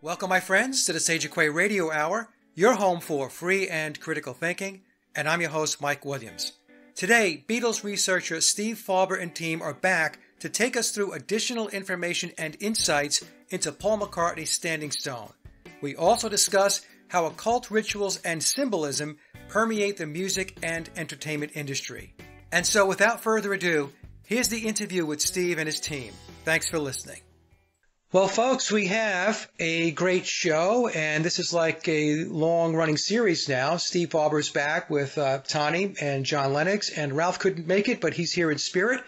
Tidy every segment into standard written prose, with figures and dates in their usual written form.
Welcome, my friends, to the Sage of Quay Radio Hour, your home for free and critical thinking, and I'm your host, Mike Williams. Today, Beatles researcher Steve Fawber and team are back to take us through additional information and insights into Paul McCartney's Standing Stone. We also discuss how occult rituals and symbolism permeate the music and entertainment industry. And so, without further ado, here's the interview with Steve and his team. Thanks for listening. Well, folks, we have a great show, and this is like a long-running series now. Steve Fawber's back with Tani and John Lennox, and Ralph couldn't make it, but he's here in spirit.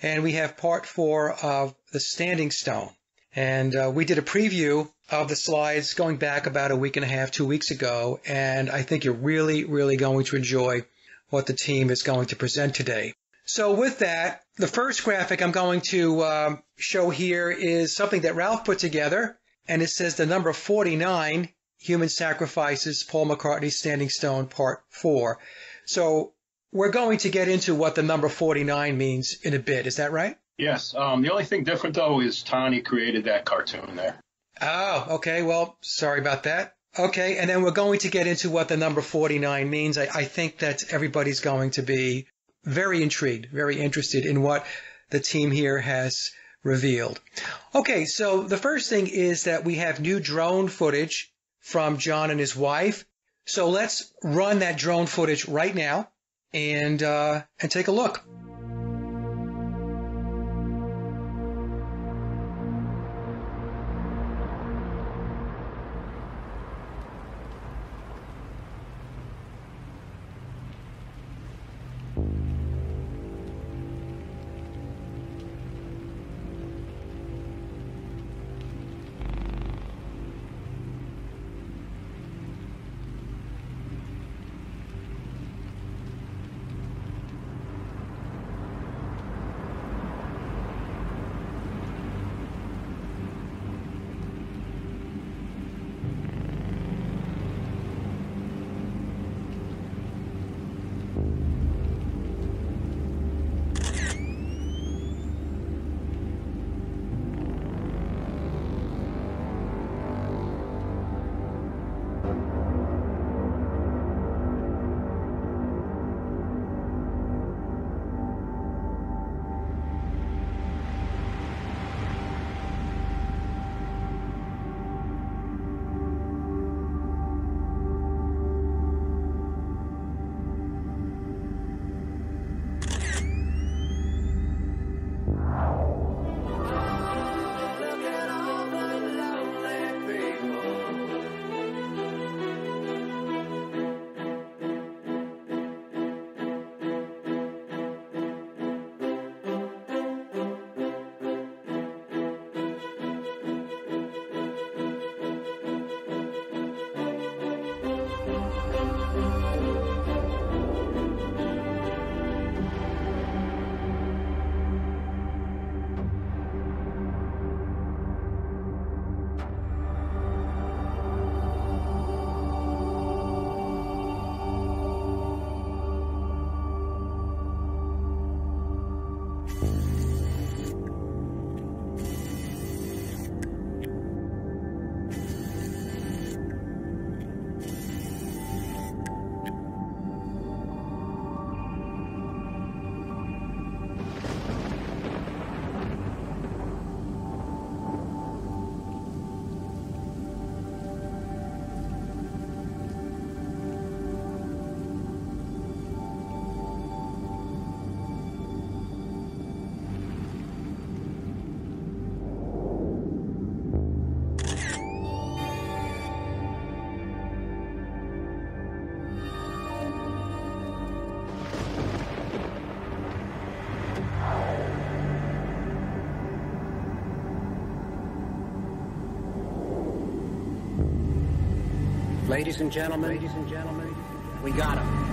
And we have part 4 of The Standing Stone. And we did a preview of the slides going back about a week and a half, 2 weeks ago, and I think you're really, really going to enjoy what the team is going to present today. So with that, the first graphic I'm going to show here is something that Ralph put together, and it says the number 49, Human Sacrifices, Paul McCartney's Standing Stone, Part 4. So we're going to get into what the number 49 means in a bit. Is that right? Yes. The only thing different, though, is Tani created that cartoon there. Oh, okay. Well, sorry about that. Okay, and then we're going to get into what the number 49 means. I think that everybody's going to be very intrigued, very interested in what the team here has revealed. Okay, so the first thing is that we have new drone footage from John and his wife. So let's run that drone footage right now and take a look. Ladies and gentlemen, we got him.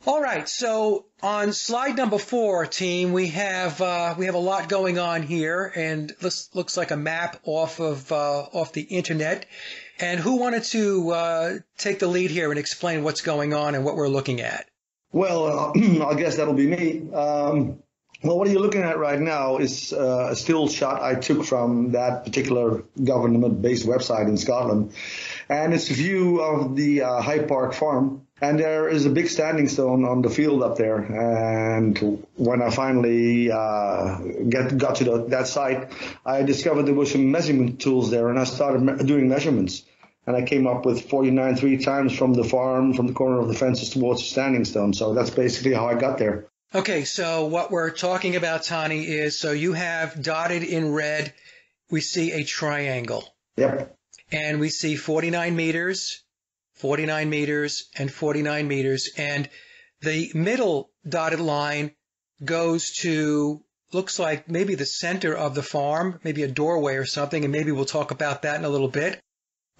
All right, so on slide number 4, team, we have a lot going on here, and this looks like a map off the internet. And who wanted to take the lead here and explain what's going on and what we're looking at? Well, I guess that'll be me. Well, what you're looking at right now is a still shot I took from that particular government-based website in Scotland. And it's a view of the Hyde Park farm. And there is a big standing stone on the field up there. And when I finally got to that site, I discovered there were some measurement tools there, and I started doing measurements. And I came up with 49 3 times from the farm, from the corner of the fences towards the standing stone. So that's basically how I got there. Okay, so what we're talking about, Tani, is so you have dotted in red, we see a triangle. Yep. And we see 49 meters, 49 meters, and 49 meters. And the middle dotted line goes to, looks like maybe the center of the farm, maybe a doorway or something, and maybe we'll talk about that in a little bit.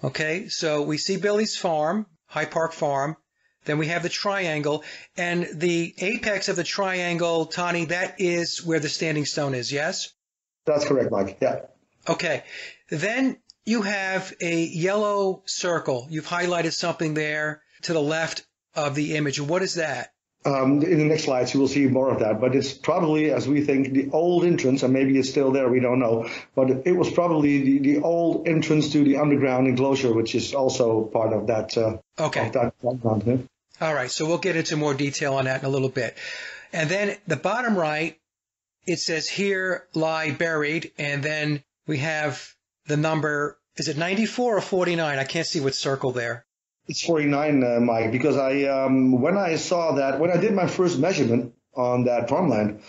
Okay, so we see Billy's farm, Hyde Park Farm. Then we have the triangle, and the apex of the triangle, Tani, that is where the standing stone is, yes? That's correct, Mike. Yeah. Okay. Then you have a yellow circle. You've highlighted something there to the left of the image. What is that? In the next slides, you will see more of that. But it's probably, as we think, the old entrance, and maybe it's still there, we don't know. But it was probably the old entrance to the underground enclosure, which is also part of that. Okay. Of that background, yeah. All right. So we'll get into more detail on that in a little bit. And then the bottom right, it says here lie buried. And then we have the number, is it 94 or 49? I can't see what's circled there. It's 49, Mike, because when I saw that, when I did my first measurement on that farmland,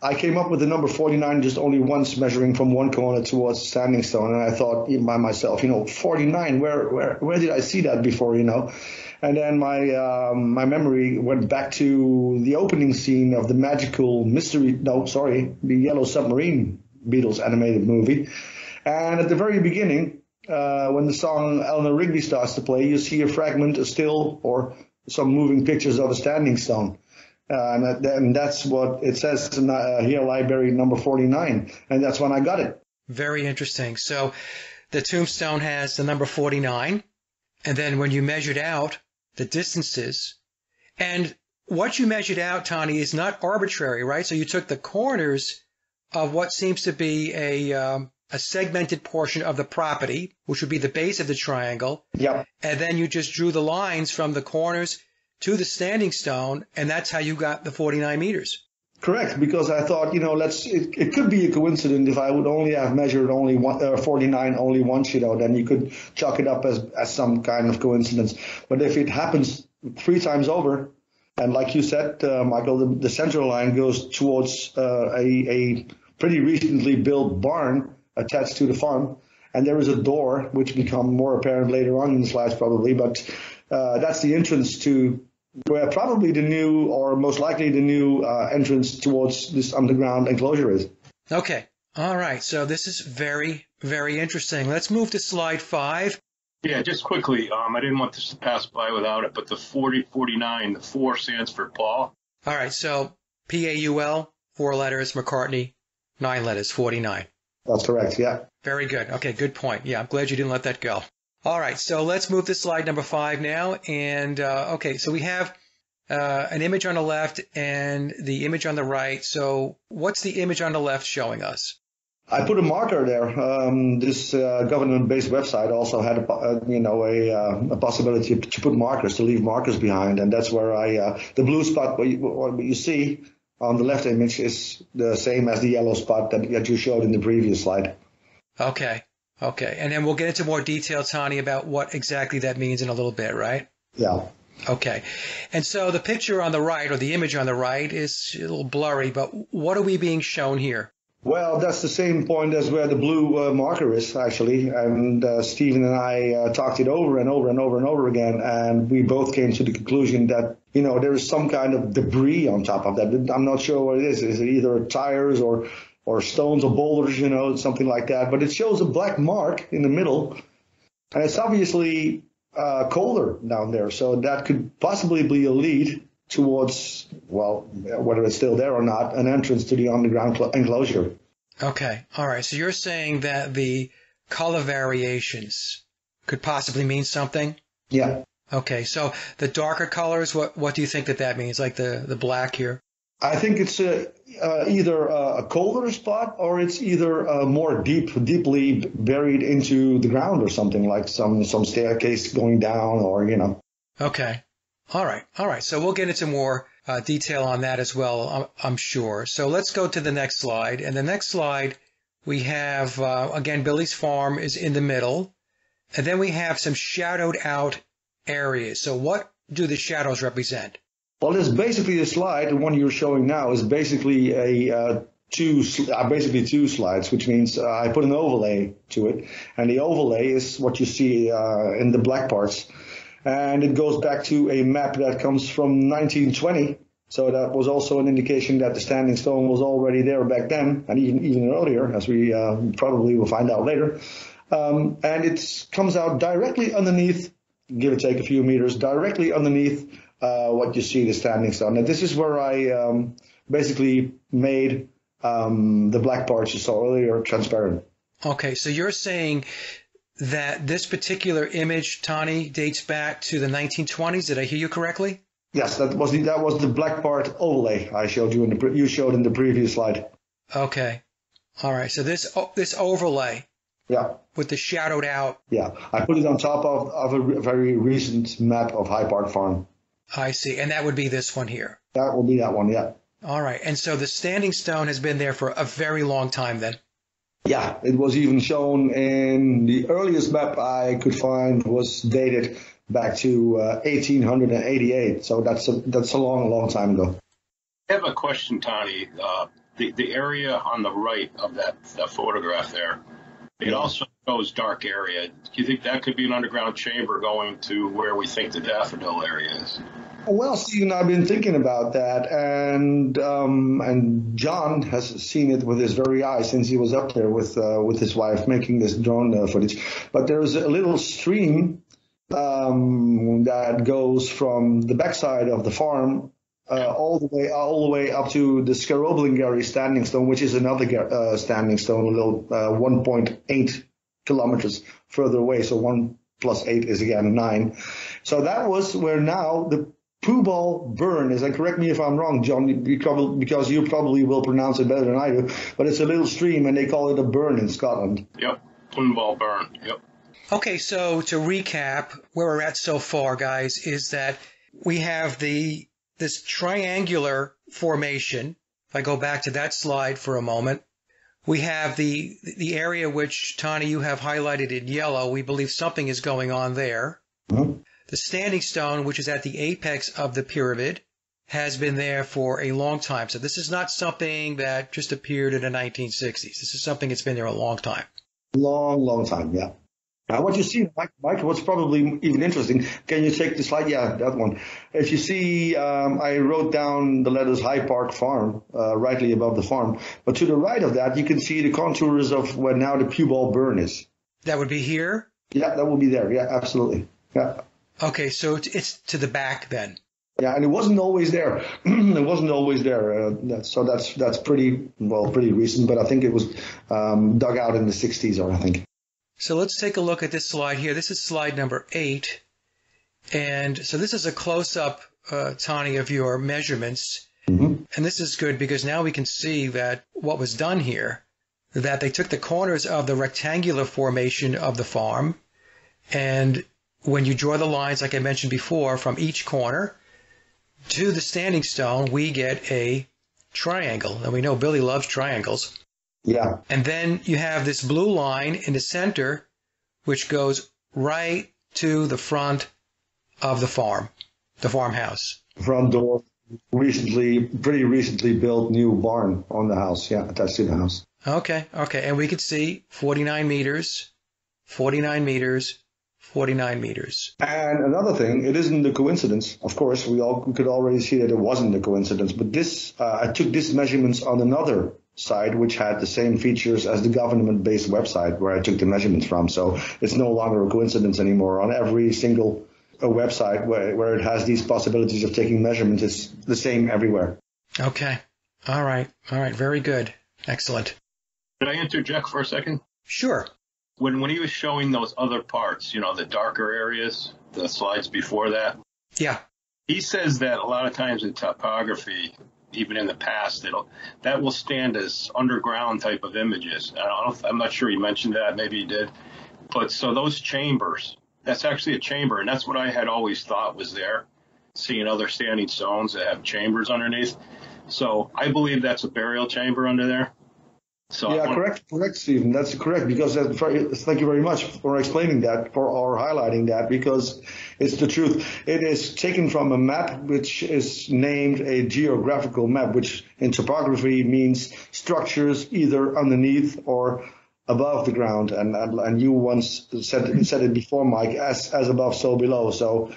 I came up with the number 49 just only once, measuring from one corner towards the standing stone. And I thought by myself, 49, where did I see that before, And then my memory went back to the opening scene of the the Yellow Submarine Beatles animated movie. And at the very beginning, when the song Eleanor Rigby starts to play, you see a fragment, a still, or some moving pictures of a standing stone. And that's what it says here, library number 49. And that's when I got it. Very interesting. So the tombstone has the number 49. And then when you measured out the distances, and what you measured out, Tani, is not arbitrary, right? So you took the corners of what seems to be a segmented portion of the property, which would be the base of the triangle. Yep. And then you just drew the lines from the corners to the standing stone, and that's how you got the 49 meters. Correct, because I thought, it could be a coincidence if I would only have measured 49 only once, then you could chalk it up as some kind of coincidence. But if it happens 3 times over, and like you said, Michael, the central line goes towards a pretty recently built barn attached to the farm, and there is a door, which become more apparent later on in the slides probably, but that's the entrance to where probably the new, or most likely the new entrance towards this underground enclosure is. Okay. All right. So this is very, very interesting. Let's move to slide 5. Yeah, just quickly, I didn't want this to pass by without it, but the 49, the 4 stands for Paul. All right. So Paul, 4 letters, McCartney, 9 letters, 49. That's correct. Yeah. Very good. Okay. Good point. Yeah. I'm glad you didn't let that go. All right, so let's move to slide number 5 now. And, okay, so we have an image on the left and the image on the right. So what's the image on the left showing us? I put a marker there. This government-based website also had a possibility to put markers, to leave markers behind. And that's where the blue spot, what you see on the left image is the same as the yellow spot that you showed in the previous slide. Okay. Okay, and then we'll get into more detail, Tani, about what exactly that means in a little bit, right? Yeah. Okay, and so the picture on the right, or the image on the right, is a little blurry, but what are we being shown here? Well, that's the same point as where the blue marker is, actually, and Stephen and I talked it over and over and over and over again, and we both came to the conclusion that, there is some kind of debris on top of that. I'm not sure what it is. Is it either tires or stones or boulders, something like that. But it shows a black mark in the middle, and it's obviously colder down there. So that could possibly be a lead towards, well, whether it's still there or not, an entrance to the underground enclosure. Okay. All right. So you're saying that the color variations could possibly mean something? Yeah. Okay. So the darker colors, what do you think that means? Like the black here? I think it's either a colder spot or it's either more deeply buried into the ground or something, like some staircase going down or, you know. Okay. All right. So we'll get into more detail on that as well, I'm sure. So let's go to the next slide. And the next slide, we have, again, Billy's farm is in the middle. And then we have some shadowed out areas. So what do the shadows represent? Well, it's basically a slide. The one you're showing now is basically two slides, which means I put an overlay to it. And the overlay is what you see in the black parts. And it goes back to a map that comes from 1920. So that was also an indication that the standing stone was already there back then, and even earlier, as we probably will find out later. And it comes out directly underneath, give or take a few meters, directly underneath what you see, the standing stone. And this is where I basically made the black parts you saw earlier transparent. Okay, so you're saying that this particular image, Tani, dates back to the 1920s. Did I hear you correctly? Yes, that was the black part overlay I showed you you showed in the previous slide. Okay, all right. So this overlay, yeah, with the shadowed out. Yeah, I put it on top of a very recent map of High Park Farm. I see, and that would be this one here. That will be that one, yeah. All right, and so the standing stone has been there for a very long time then. Yeah, it was even shown in the earliest map I could find was dated back to 1888. So that's a long time ago. I have a question, Tani. The area on the right of that photograph there, it also shows dark area. Do you think that could be an underground chamber going to where we think the daffodil area is? Well, Stephen, I've been thinking about that, and John has seen it with his very eyes since he was up there with his wife making this drone footage. But there's a little stream that goes from the backside of the farm all the way up to the Scaroblingarry standing stone, which is another standing stone, a little 1.8 kilometers further away. So 1 + 8 is again 9. So that was where now the Pooball Burn is, and correct me if I'm wrong, John, because you probably will pronounce it better than I do, but it's a little stream and they call it a burn in Scotland. Yep, Pooball Burn, yep. Okay, so to recap, where we're at so far, guys, is that we have this triangular formation. If I go back to that slide for a moment, we have the area which, Tani, you have highlighted in yellow. We believe something is going on there. Mm-hmm. The standing stone, which is at the apex of the pyramid, has been there for a long time. So this is not something that just appeared in the 1960s. This is something that's been there a long time. Long time, yeah. Now, what you see, Mike, what's probably even interesting, can you take the slide? Yeah, that one. If you see, I wrote down the letters High Park Farm, rightly above the farm. But to the right of that, you can see the contours of where now the Pooball Burn is. That would be here? Yeah, that will be there. Yeah, absolutely. Yeah. Okay, so it's to the back then. Yeah, and it wasn't always there. It wasn't always there. So that's pretty recent, but I think it was dug out in the 60s, I think. So let's take a look at this slide here. This is slide number 8. And so this is a close-up, Tani, of your measurements. Mm-hmm. And this is good because now we can see that what was done here, that they took the corners of the rectangular formation of the farm, and when you draw the lines, like I mentioned before, from each corner to the standing stone, we get a triangle. And we know Billy loves triangles. Yeah. And then you have this blue line in the center, which goes right to the front of the farm, the farmhouse. Front door, pretty recently built new barn on the house, yeah, attached to the house. Okay. And we could see 49 meters, 49 meters, 49 meters. And another thing, it isn't a coincidence. Of course, we could already see that it wasn't a coincidence. But this, I took these measurements on another site, which had the same features as the government-based website where I took the measurements from. So it's no longer a coincidence anymore. On every single a website where it has these possibilities of taking measurements. It's the same everywhere. Okay. All right. Very good. Excellent. Could I interject for a second? Sure. When he was showing those other parts, the darker areas, the slides before that, Yeah. he says that a lot of times in topography, even in the past, that will stand as underground type of images. I'm not sure he mentioned that. Maybe he did. But so those chambers, that's actually a chamber, and that's what I had always thought was there, seeing other standing stones that have chambers underneath. So I believe that's a burial chamber under there. So yeah, correct, Stephen. That's correct, because thank you very much for explaining that, or highlighting that, because it's the truth. It is taken from a map which is named a geographical map, which in topography means structures either underneath or above the ground. And you once said it before, Mike, as above, so below. So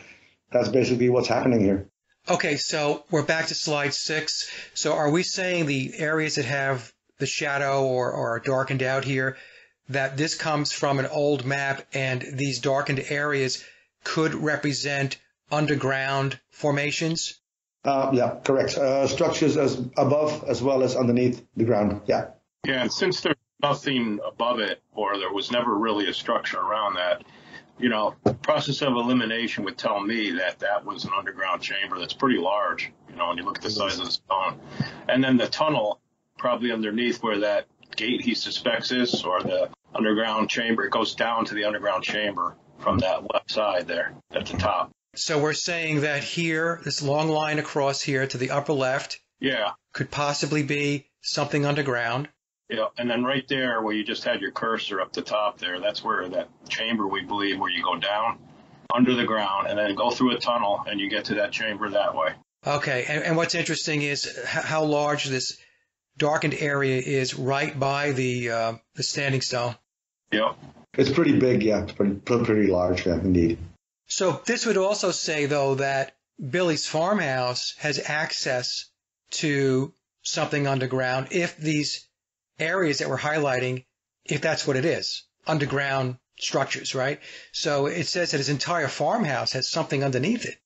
that's basically what's happening here. Okay, so we're back to slide 6. So are we saying the areas that have the shadow or are darkened out here, that this comes from an old map, and these darkened areas could represent underground formations? Yeah, correct. Structures as above as well as underneath the ground. Yeah. Yeah, and since there's nothing above it, or there was never really a structure around that, the process of elimination would tell me that was an underground chamber that's pretty large, when you look at the size of the stone. And then the tunnel, probably underneath where that gate he suspects is, or the underground chamber, it goes down to the underground chamber from that left side there at the top. So we're saying that here, this long line across here to the upper left, yeah, could possibly be something underground. Yeah, and then right there where you just had your cursor up the top there, that's where that chamber, we believe, where you go down under the ground and then go through a tunnel and you get to that chamber that way. Okay, and what's interesting is how large this darkened area is right by the standing stone. Yep. It's pretty big, yeah. It's pretty large, yeah, indeed. So this would also say, though, that Billy's farmhouse has access to something underground if these areas that we're highlighting, if that's what it is, underground structures, right? So it says that his entire farmhouse has something underneath it.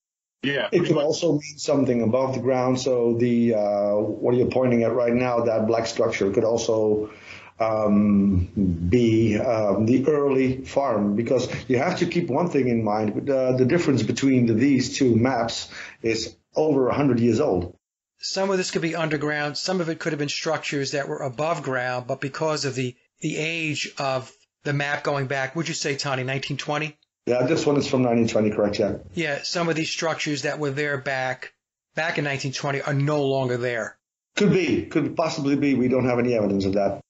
Yeah. It could also mean something above the ground. So the what you're pointing at right now, that black structure, could also be the early farm, because you have to keep one thing in mind. The difference between these two maps is over 100 years old. Some of this could be underground. Some of it could have been structures that were above ground, but because of the age of the map going back, would you say, Tony, 1920? Yeah, this one is from 1920, correct, yeah. Yeah, some of these structures that were there back in 1920 are no longer there. Could possibly be. We don't have any evidence of that.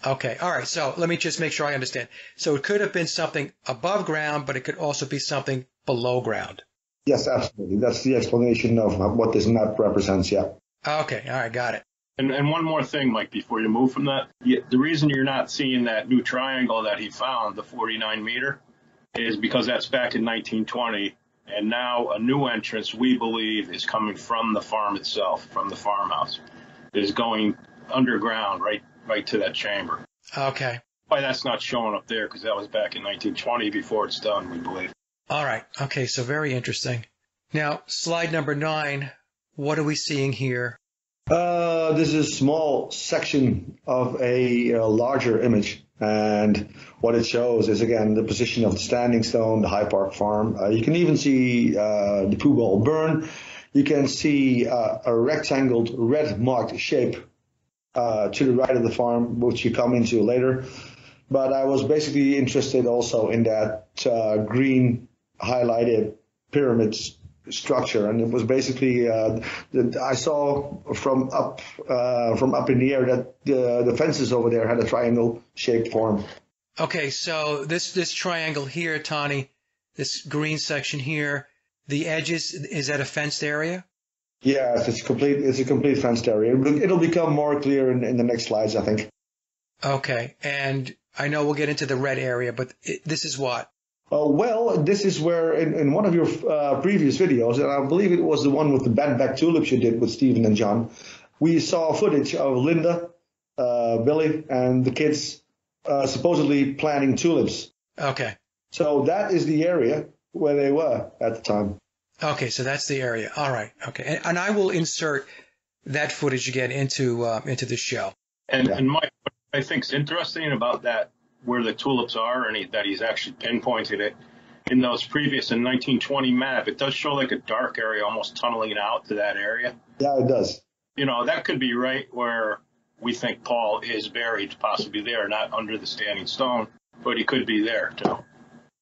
Okay, all right, so let me just make sure I understand. So it could have been something above ground, but it could also be something below ground. Yes, absolutely. That's the explanation of what this map represents, yeah. Okay, all right, got it. And one more thing, Mike, before you move from that, the reason you're not seeing that new triangle that he found, the 49 meter, is because that's back in 1920, and now a new entrance, we believe, is coming from the farm itself, from the farmhouse. It is going underground right to that chamber. Okay. Why that's not showing up there, because that was back in 1920 before it's done, we believe. All right. Okay, so very interesting. Now, slide number 9, what are we seeing here? This is a small section of a larger image, and what it shows is, again, the position of the standing stone, the High Park farm. You can even see the poo ball burn. You can see a rectangled red marked shape to the right of the farm, which you come into later. But I was basically interested also in that green highlighted pyramid structure, and it was basically I saw from up in the air that the fences over there had a triangle shaped form. Okay, so this triangle here, Tony, this green section here, the edges, is that a fenced area? Yes, it's a complete fenced area. It'll become more clear in the next slides, I think. Okay, and I know we'll get into the red area, but this is what? Well, this is where in one of your previous videos, and I believe it was the one with the bent-back tulips you did with Stephen and John, we saw footage of Linda, Billy, and the kids supposedly planting tulips. Okay. So that is the area where they were at the time. Okay, so that's the area. All right. Okay, and I will insert that footage again into the show. And Mike, what I think is interesting about that, where the tulips are, and that he's actually pinpointed it in those previous in 1920 map. It does show like a dark area, almost tunneling out to that area. Yeah, it does. That could be right where we think Paul is buried, possibly there, not under the standing stone, but he could be there too.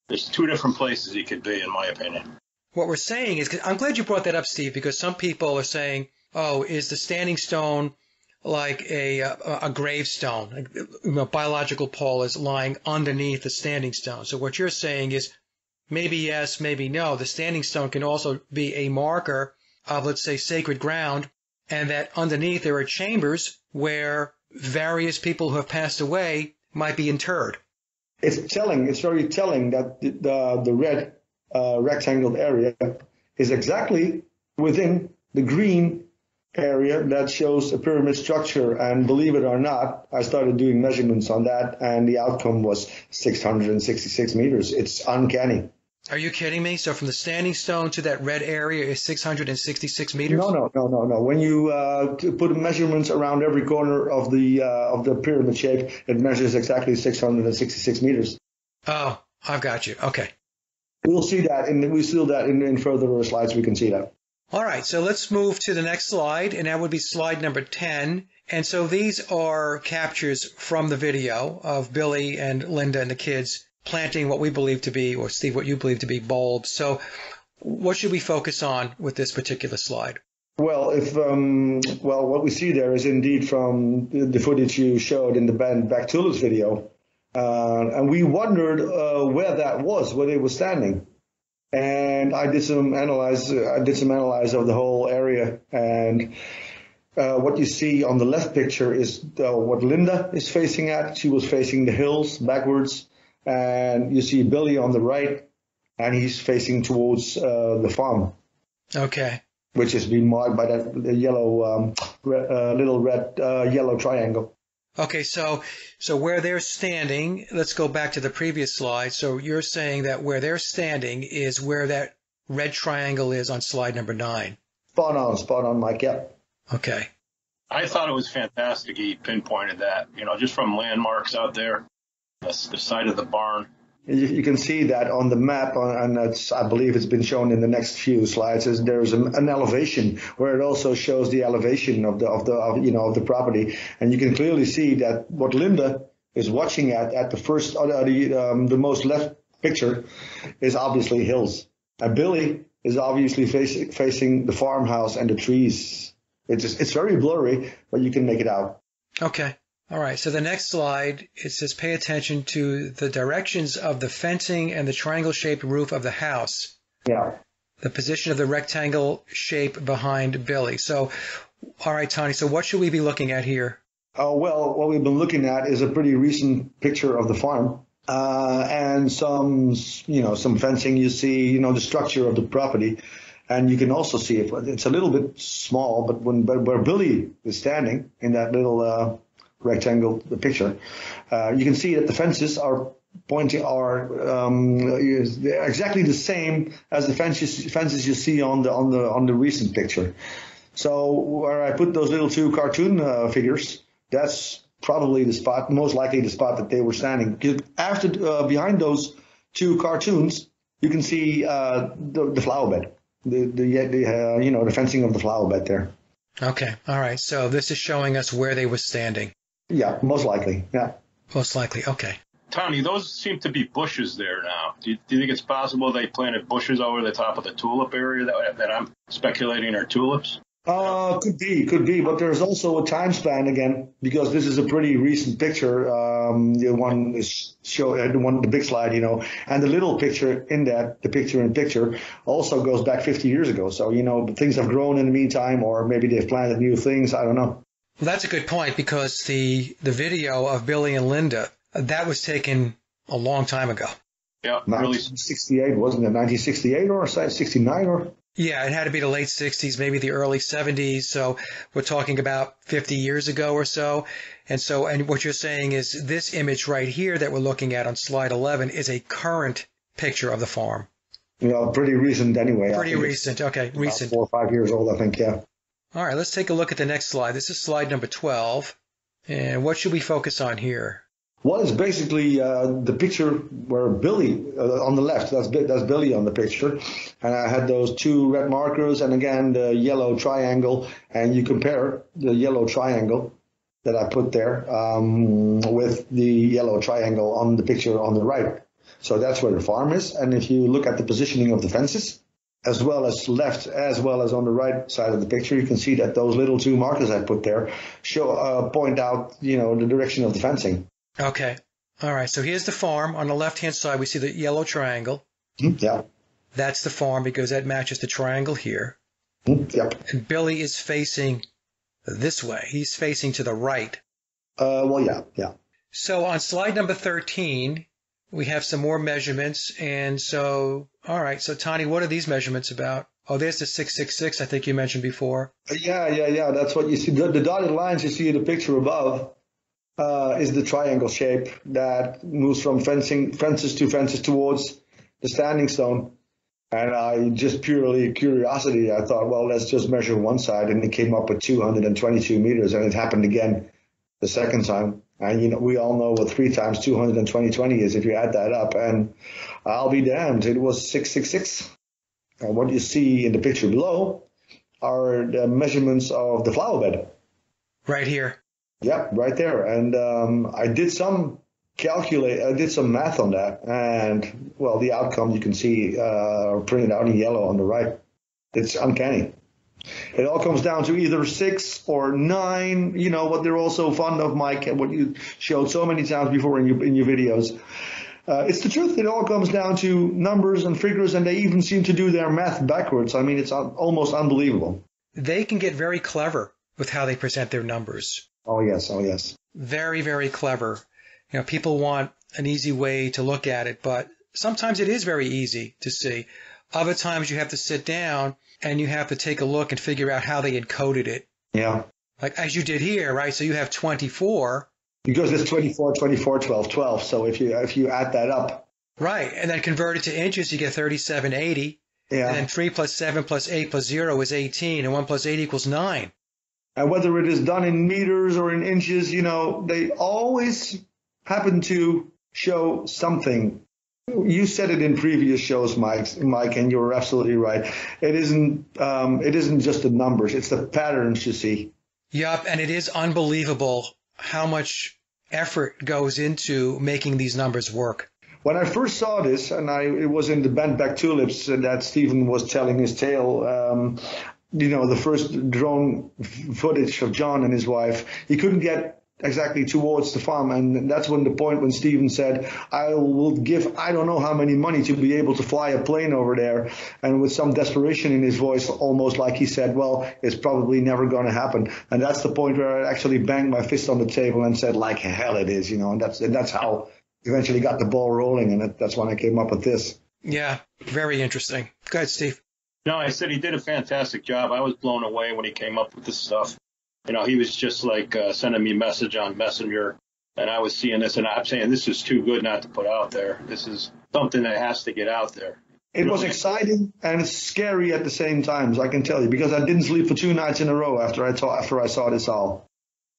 There's two different places he could be, in my opinion. What we're saying is, I'm glad you brought that up, Steve, because some people are saying, oh, is the standing stone like a gravestone? Biological Paul is lying underneath the standing stone. So what you're saying is maybe yes, maybe no. The standing stone can also be a marker of, let's say, sacred ground, and that underneath there are chambers where various people who have passed away might be interred. It's telling. It's very telling that the red rectangled area is exactly within the green area that shows a pyramid structure. And believe it or not, I started doing measurements on that, and the outcome was 666 meters. It's uncanny. Are you kidding me? So from the standing stone to that red area is 666 meters? No. When you put measurements around every corner of the pyramid shape, it measures exactly 666 meters. Oh, I've got you. Okay. We'll see that, in further slides. We can see that. All right, so let's move to the next slide, and that would be slide number 10. And so these are captures from the video of Billy and Linda and the kids planting what we believe to be, or Steve, what you believe to be bulbs. So what should we focus on with this particular slide? Well, what we see there is indeed from the footage you showed in the band Back Tulips video. And we wondered where that was, where they were standing. And I did some analyze of the whole area. And what you see on the left picture is what Linda is facing at. She was facing the hills backwards. And you see Billy on the right, and he's facing towards the farm. Okay. Which is being marked by that yellow, little red yellow triangle. Okay, so where they're standing, let's go back to the previous slide. So you're saying that where they're standing is where that red triangle is on slide number 9. Spot on, Mike. Yep. Okay. I thought it was fantastic. He pinpointed that, just from landmarks out there. That's the side of the barn. You can see that on the map, and I believe it's been shown in the next few slides. There's an elevation where it also shows the elevation of the property, and you can clearly see that what Linda is watching at the first, the most left picture, is obviously hills, and Billy is obviously facing the farmhouse and the trees. It's very blurry, but you can make it out. Okay. All right, so the next slide, it says pay attention to the directions of the fencing and the triangle-shaped roof of the house. Yeah. The position of the rectangle shape behind Billy. So, all right, Tony, so what should we be looking at here? Well, what we've been looking at is a pretty recent picture of the farm and some fencing. You see, the structure of the property. And you can also see it's a little bit small, but where Billy is standing in that little rectangle picture, you can see that the fences are exactly the same as the fences you see on the recent picture. So where I put those little two cartoon figures, that's probably the spot, most likely the spot that they were standing. Behind those two cartoons, you can see the flower bed, the fencing of the flower bed there. Okay, all right. So this is showing us where they were standing. Yeah, most likely. Yeah. Most likely. Okay. Tony, those seem to be bushes there now. Do you think it's possible they planted bushes over the top of the tulip area that I'm speculating are tulips? Could be, but there's also a time span again, because this is a pretty recent picture. The one is the big slide, and the little picture in that, the picture in picture, also goes back 50 years ago. So, things have grown in the meantime, or maybe they've planted new things. I don't know. Well, that's a good point, because the video of Billy and Linda, that was taken a long time ago. Yeah, really. 1968, wasn't it? 1968 or 69 or? Yeah, it had to be the late 60s, maybe the early 70s. So we're talking about 50 years ago or so. And what you're saying is this image right here that we're looking at on slide 11 is a current picture of the farm. Pretty recent anyway. Pretty recent. Okay, recent. 4 or 5 years old, I think, yeah. All right, let's take a look at the next slide. This is slide number 12. And what should we focus on here? Well, it's basically the picture where Billy, on the left, that's Billy on the picture. And I had those 2 red markers and again the yellow triangle. And you compare the yellow triangle that I put there with the yellow triangle on the picture on the right. So that's where the farm is. And if you look at the positioning of the fences, as well as left, as well as on the right side of the picture, you can see that those little 2 markers I put there point out, the direction of the fencing. Okay. All right. So here's the farm. On the left-hand side, we see the yellow triangle. Yeah. That's the farm because that matches the triangle here. Yep. And Billy is facing this way. He's facing to the right. Well, yeah. So on slide number 13, we have some more measurements. And so, all right. So, Tani, what are these measurements about? Oh, there's the 666 I think you mentioned before. Yeah. That's what you see. The dotted lines you see in the picture above is the triangle shape that moves from fences to fences towards the standing stone. And I just purely curiosity, I thought, well, let's just measure one side. And it came up with 222 meters. And it happened again the second time. And, we all know what 3 times 220 is if you add that up. And I'll be damned, it was 666. And what you see in the picture below are the measurements of the flower bed. Right here. Yep, right there. And I did some math on that. And, well, the outcome you can see printed out in yellow on the right. It's uncanny. It all comes down to either 6 or 9, what they're also fond of, Mike, and what you showed so many times before in your videos. It's the truth. It all comes down to numbers and figures, and they even seem to do their math backwards. I mean, it's almost unbelievable. They can get very clever with how they present their numbers. Oh, yes. Very, very clever. People want an easy way to look at it, but sometimes it is very easy to see. Other times you have to sit down and you have to take a look and figure out how they encoded it. Yeah. Like as you did here, right? So you have 24. Because it's 24, 12, 12. So if you add that up. Right. And then convert it to inches, you get 3780. Yeah. And then 3 plus 7 plus 8 plus 0 is 18. And 1 plus 8 equals 9. And whether it is done in meters or in inches, they always happen to show something. You said it in previous shows, Mike, and you're absolutely right. It isn't just the numbers; it's the patterns you see. Yup, and it is unbelievable how much effort goes into making these numbers work. When I first saw this, and it was in the Bent Back Tulips that Stephen was telling his tale. The first drone footage of John and his wife, he couldn't get exactly towards the farm, and that's when Stephen said, I will give I don't know how many money to be able to fly a plane over there, and with some desperation in his voice, almost like he said, well, it's probably never going to happen. And that's the point where I actually banged my fist on the table and said, like hell it is, and that's how eventually got the ball rolling, and that's when I came up with this. Yeah, very interesting. Go ahead, Steve. No, I said he did a fantastic job. I was blown away when he came up with this stuff. He was just like sending me a message on Messenger, and I was seeing this, and I'm saying this is too good not to put out there. This is something that has to get out there. It was exciting and scary at the same time, I can tell you, because I didn't sleep for 2 nights in a row after I saw this all.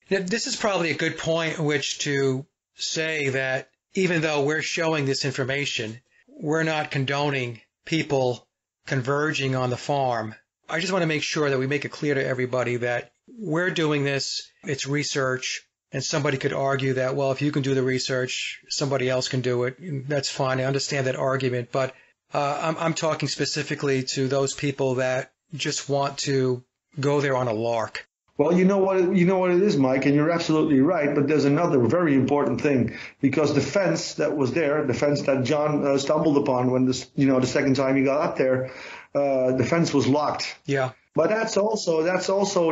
Now, this is probably a good point in which to say that even though we're showing this information, we're not condoning people converging on the farm. I just want to make sure that we make it clear to everybody that we're doing this, it's research, and somebody could argue that, well, if you can do the research, somebody else can do it. That's fine. I understand that argument, but I'm talking specifically to those people that just want to go there on a lark. Well, you know what it is, Mike, and you're absolutely right, but there's another very important thing, because the fence that was there, the fence that John stumbled upon when the second time he got up there, the fence was locked. Yeah. But that's also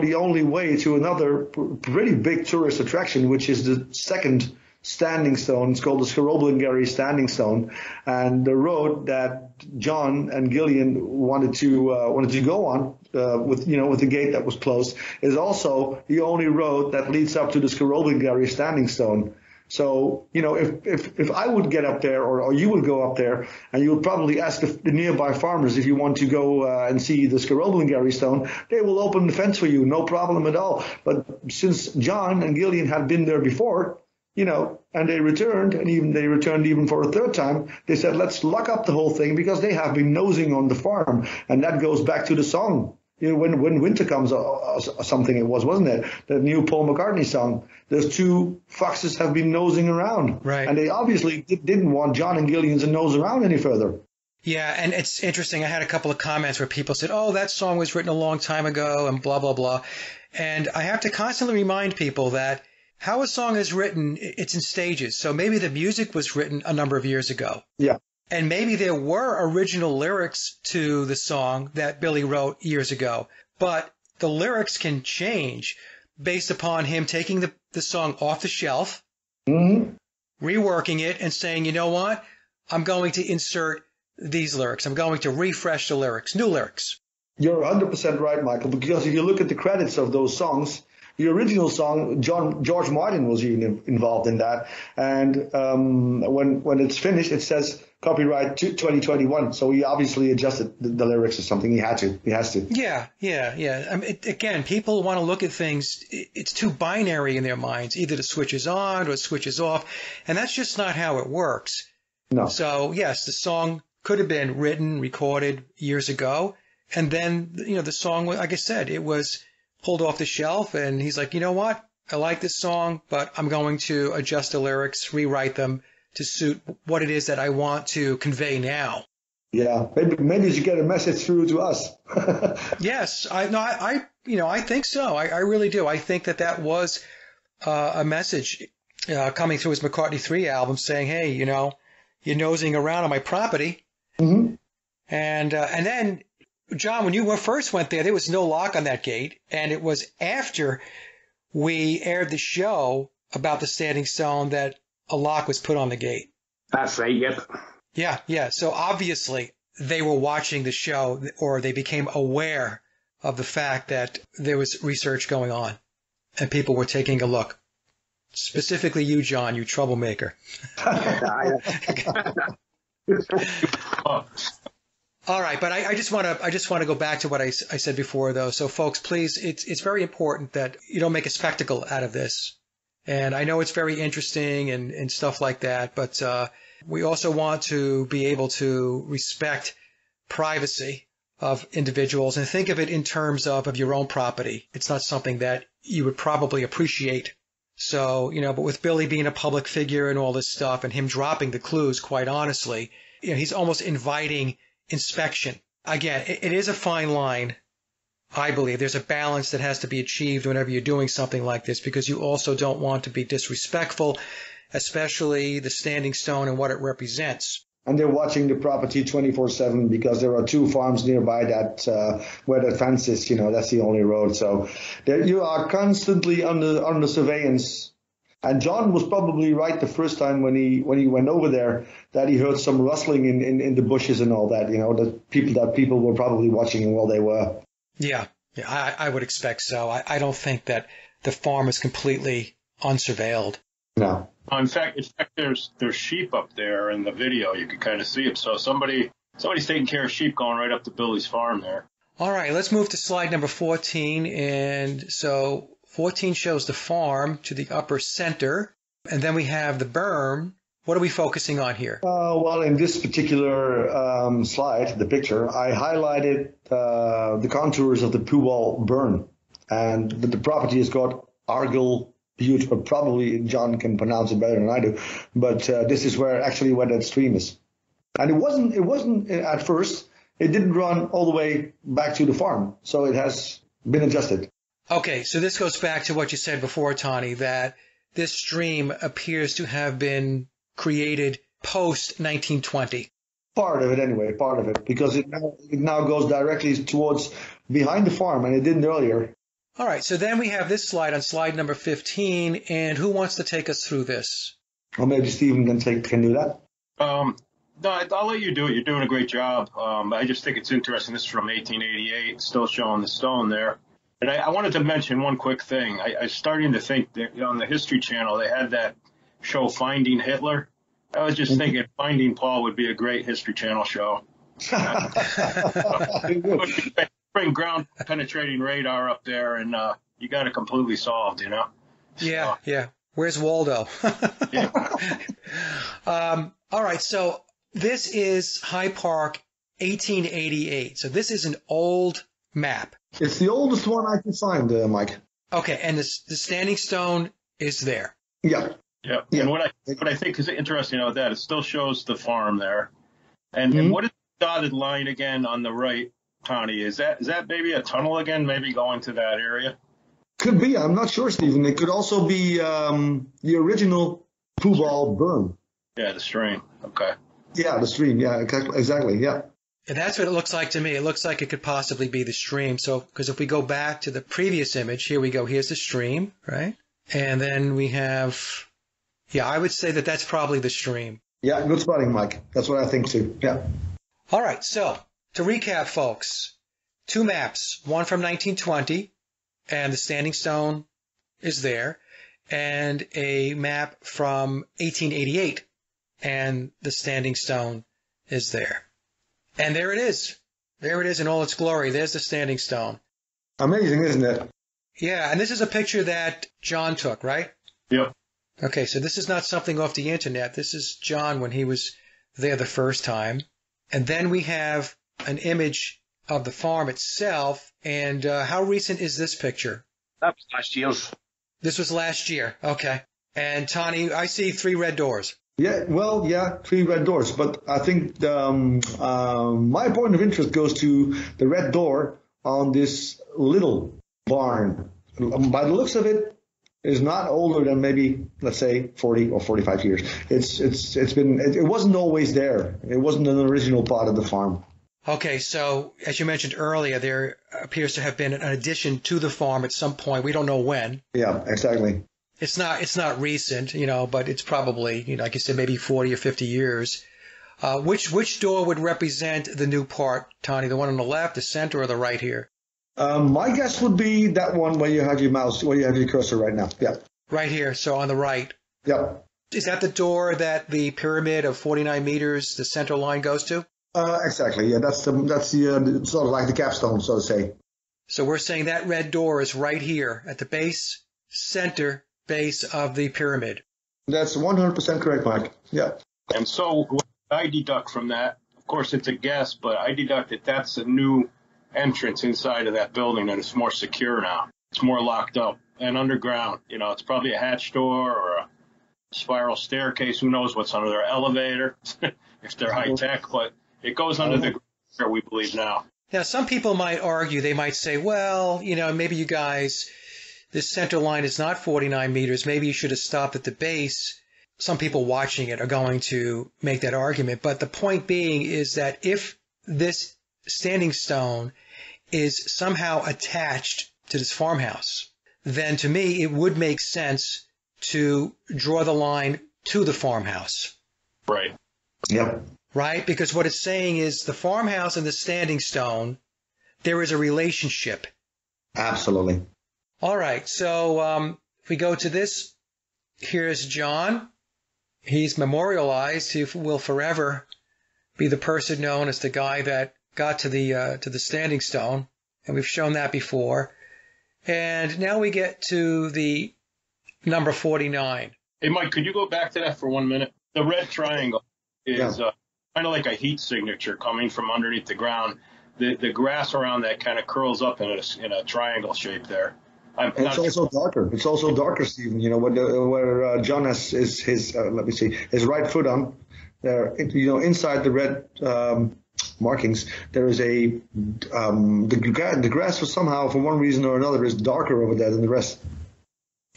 the only way to another pretty big tourist attraction, which is the second standing stone. It's called the Scaroblingarry Standing Stone, and the road that John and Gillian wanted to go on with the gate that was closed is also the only road that leads up to the Scaroblingarry Standing Stone. So, if I would get up there or you would go up there and you would probably ask the nearby farmers if you want to go and see the Scarolingary stone, they will open the fence for you, no problem at all. But since John and Gillian had been there before, and they returned, and they returned even for a third time, they said, let's lock up the whole thing because they have been nosing on the farm. And that goes back to the song. When winter comes, or something it was, wasn't it? The new Paul McCartney song. Those two foxes have been nosing around. Right. And they obviously didn't want John and Gillian to nose around any further. Yeah, and it's interesting. I had a couple of comments where people said, oh, that song was written a long time ago and blah, blah, blah. And I have to constantly remind people that how a song is written, it's in stages. So maybe the music was written a number of years ago. Yeah. And maybe there were original lyrics to the song that Billy wrote years ago. But the lyrics can change based upon him taking the song off the shelf, reworking it, and saying, you know what? I'm going to insert these lyrics. I'm going to refresh the lyrics, new lyrics. You're 100% right, Michael, because if you look at the credits of those songs, the original song, George Martin was even involved in that. And when it's finished, it says copyright 2021. So he obviously adjusted the lyrics or something. He has to. Yeah. I mean, again, people want to look at things. It's too binary in their minds. Either the switch is on or the switch is off. And that's just not how it works. No. So, yes, the song could have been written, recorded years ago. And then, the song, like I said, it was pulled off the shelf, and he's like, you know what? I like this song, but I'm going to adjust the lyrics, rewrite them to suit what it is that I want to convey now. Yeah, maybe you get a message through to us. Yes, I think so. I really do. I think that was a message coming through his McCartney 3 album saying, hey, you're nosing around on my property. Mm-hmm. And then, John, when you first went there was no lock on that gate, and it was after we aired the show about the Standing Stone that a lock was put on the gate. That's right, yep. Yeah. So obviously they were watching the show, or they became aware of the fact that there was research going on and people were taking a look. Specifically you, John, you troublemaker. All right, but I just want to go back to what I said before, though. So, folks, please, it's very important that you don't make a spectacle out of this. And I know it's very interesting and stuff like that, but we also want to be able to respect privacy of individuals and think of it in terms of your own property. It's not something that you would probably appreciate. So, but with Billy being a public figure and all this stuff and him dropping the clues, quite honestly, he's almost inviting inspection. Again, it is a fine line, I believe. There's a balance that has to be achieved whenever you're doing something like this, because you also don't want to be disrespectful, especially the Standing Stone and what it represents. And they're watching the property 24/7 because there are 2 farms nearby that where that fence is. That's the only road. So you are constantly under surveillance. And John was probably right the first time when he went over there that he heard some rustling in the bushes and all that. That people were probably watching him while they were. Yeah, I would expect so. I don't think that the farm is completely unsurveilled. No. In fact, there's sheep up there in the video. You can kind of see them. So somebody's taking care of sheep going right up to Billy's farm there. All right, let's move to slide number 14. And so 14 shows the farm to the upper center, and then we have the berm. What are we focusing on here? Well, in this particular slide, the picture, I highlighted the contours of the Pewall burn, and the property has got Argyll Butte, or probably John can pronounce it better than I do, but this is where that stream is. And it wasn't at first. It didn't run all the way back to the farm, so it has been adjusted. Okay, so this goes back to what you said before, Tani, that this stream appears to have been created post-1920. Part of it, because it now goes directly towards behind the farm, and it didn't earlier. All right, so then we have this slide on slide number 15, and who wants to take us through this? Well, maybe Stephen can do that. No, I'll let you do it. You're doing a great job. I just think it's interesting. This is from 1888, still showing the stone there. And I wanted to mention one quick thing. I was starting to think that on the History Channel, they had that show Finding Hitler. I was just thinking Finding Paul would be a great History Channel show. Bring ground penetrating radar up there, and you got it completely solved, you know? Yeah, yeah. Where's Waldo? Yeah. All right, so this is High Park, 1888. So this is an old map. It's the oldest one I can find, Mike. Okay, and the standing stone is there. Yeah. Yeah. Yeah. And what I think is interesting about that, it still shows the farm there. And what is the dotted line again on the right, Tony? Is that maybe a tunnel again, maybe going to that area? Could be. I'm not sure, Stephen. It could also be the original Poobah burn. Yeah, the stream. Okay. Yeah, the stream. Yeah, exactly. Yeah. And that's what it looks like to me. It looks like it could possibly be the stream. So, because if we go back to the previous image, here we go. Here's the stream, right? And then we have, yeah, I would say that that's probably the stream. Yeah, good spotting, Mike. That's what I think too. Yeah. All right. So, to recap, folks, two maps, one from 1920, and the standing stone is there, and a map from 1888, and the standing stone is there. And there it is. There it is in all its glory. There's the standing stone. Amazing, isn't it? Yeah, and this is a picture that John took, right? Yep. Okay, so this is not something off the internet. This is John when he was there the first time. And then we have an image of the farm itself. And how recent is this picture? That was last year's. This was last year. Okay. And Tony, I see 3 red doors. Yeah, well, yeah, 3 red doors. But I think my point of interest goes to the red door on this little barn. By the looks of it, is not older than maybe, let's say, 40 or 45 years. It wasn't always there. It wasn't an original part of the farm. Okay, so as you mentioned earlier, there appears to have been an addition to the farm at some point. We don't know when. Yeah, exactly. It's not recent, but it's probably, like you said, maybe 40 or 50 years. Which door would represent the new part, Tony? The one on the left, the center, or the right here? My guess would be that one where you have your mouse, where you have your cursor right now. Yeah. Right here, so on the right. Yep. Is that the door that the pyramid of 49 meters, the center line, goes to? Exactly. Yeah, that's the sort of like the capstone, so to say. So we're saying that red door is right here at the center base of the pyramid. That's 100% correct, Mike. Yeah. And so what I deduct from that, of course, it's a guess, but I deduct that that's a new entrance inside of that building, and it's more secure now. It's more locked up and underground. It's probably a hatch door or a spiral staircase. Who knows what's under their elevator if they're high tech, but it goes under the ground, we believe now. Now, some people might argue, they might say, well, maybe you guys, this center line is not 49 meters. Maybe you should have stopped at the base. Some people watching it are going to make that argument. But the point being is that if this standing stone is somehow attached to this farmhouse, then to me it would make sense to draw the line to the farmhouse. Right. Yep. Right? Because what it's saying is the farmhouse and the standing stone, there is a relationship. Absolutely. All right. So if we go to this, here's John. He's memorialized. He will forever be the person known as the guy that got to the standing stone, and we've shown that before. And now we get to the number 49. Hey, Mike, could you go back to that for 1 minute? The red triangle is kind of like a heat signature coming from underneath the ground. The grass around that kind of curls up in a triangle shape there. It's also darker. It's also darker, Stephen. Where John has his right foot on there. Inside the red markings, there is the grass for somehow, for one reason or another, is darker over there than the rest.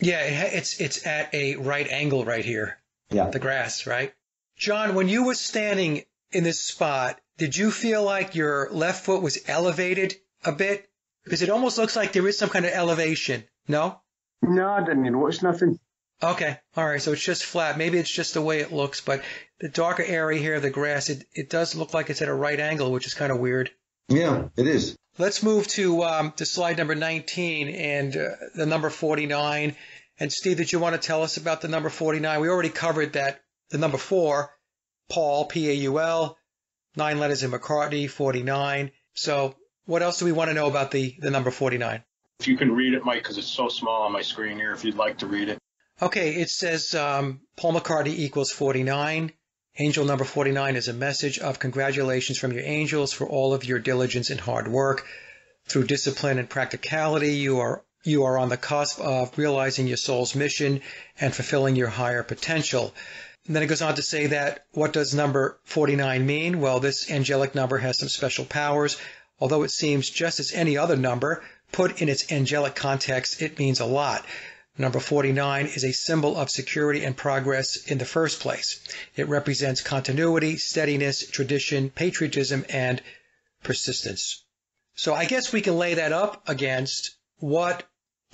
Yeah, it's at a right angle right here. Yeah. The grass, right? John, when you were standing in this spot, did you feel like your left foot was elevated a bit? Because it almost looks like there is some kind of elevation. No? No, I didn't notice nothing. Okay. All right. So it's just flat. Maybe it's just the way it looks, but the darker area here, the grass, it does look like it's at a right angle, which is kind of weird. Yeah, it is. Let's move to slide number 19 and the number 49. And Steve, did you want to tell us about the number 49? We already covered that the number 4, Paul, P-A-U-L, 9 letters in McCartney, 49. So what else do we want to know about the number 49? If you can read it, Mike, because it's so small on my screen here, if you'd like to read it. Okay, it says Paul McCartney equals 49. Angel number 49 is a message of congratulations from your angels for all of your diligence and hard work. Through discipline and practicality, you are on the cusp of realizing your soul's mission and fulfilling your higher potential. And then it goes on to say that what does number 49 mean? Well, this angelic number has some special powers. Although it seems just as any other number, put in its angelic context, it means a lot. Number 49 is a symbol of security and progress in the first place. It represents continuity, steadiness, tradition, patriotism, and persistence. So I guess we can lay that up against what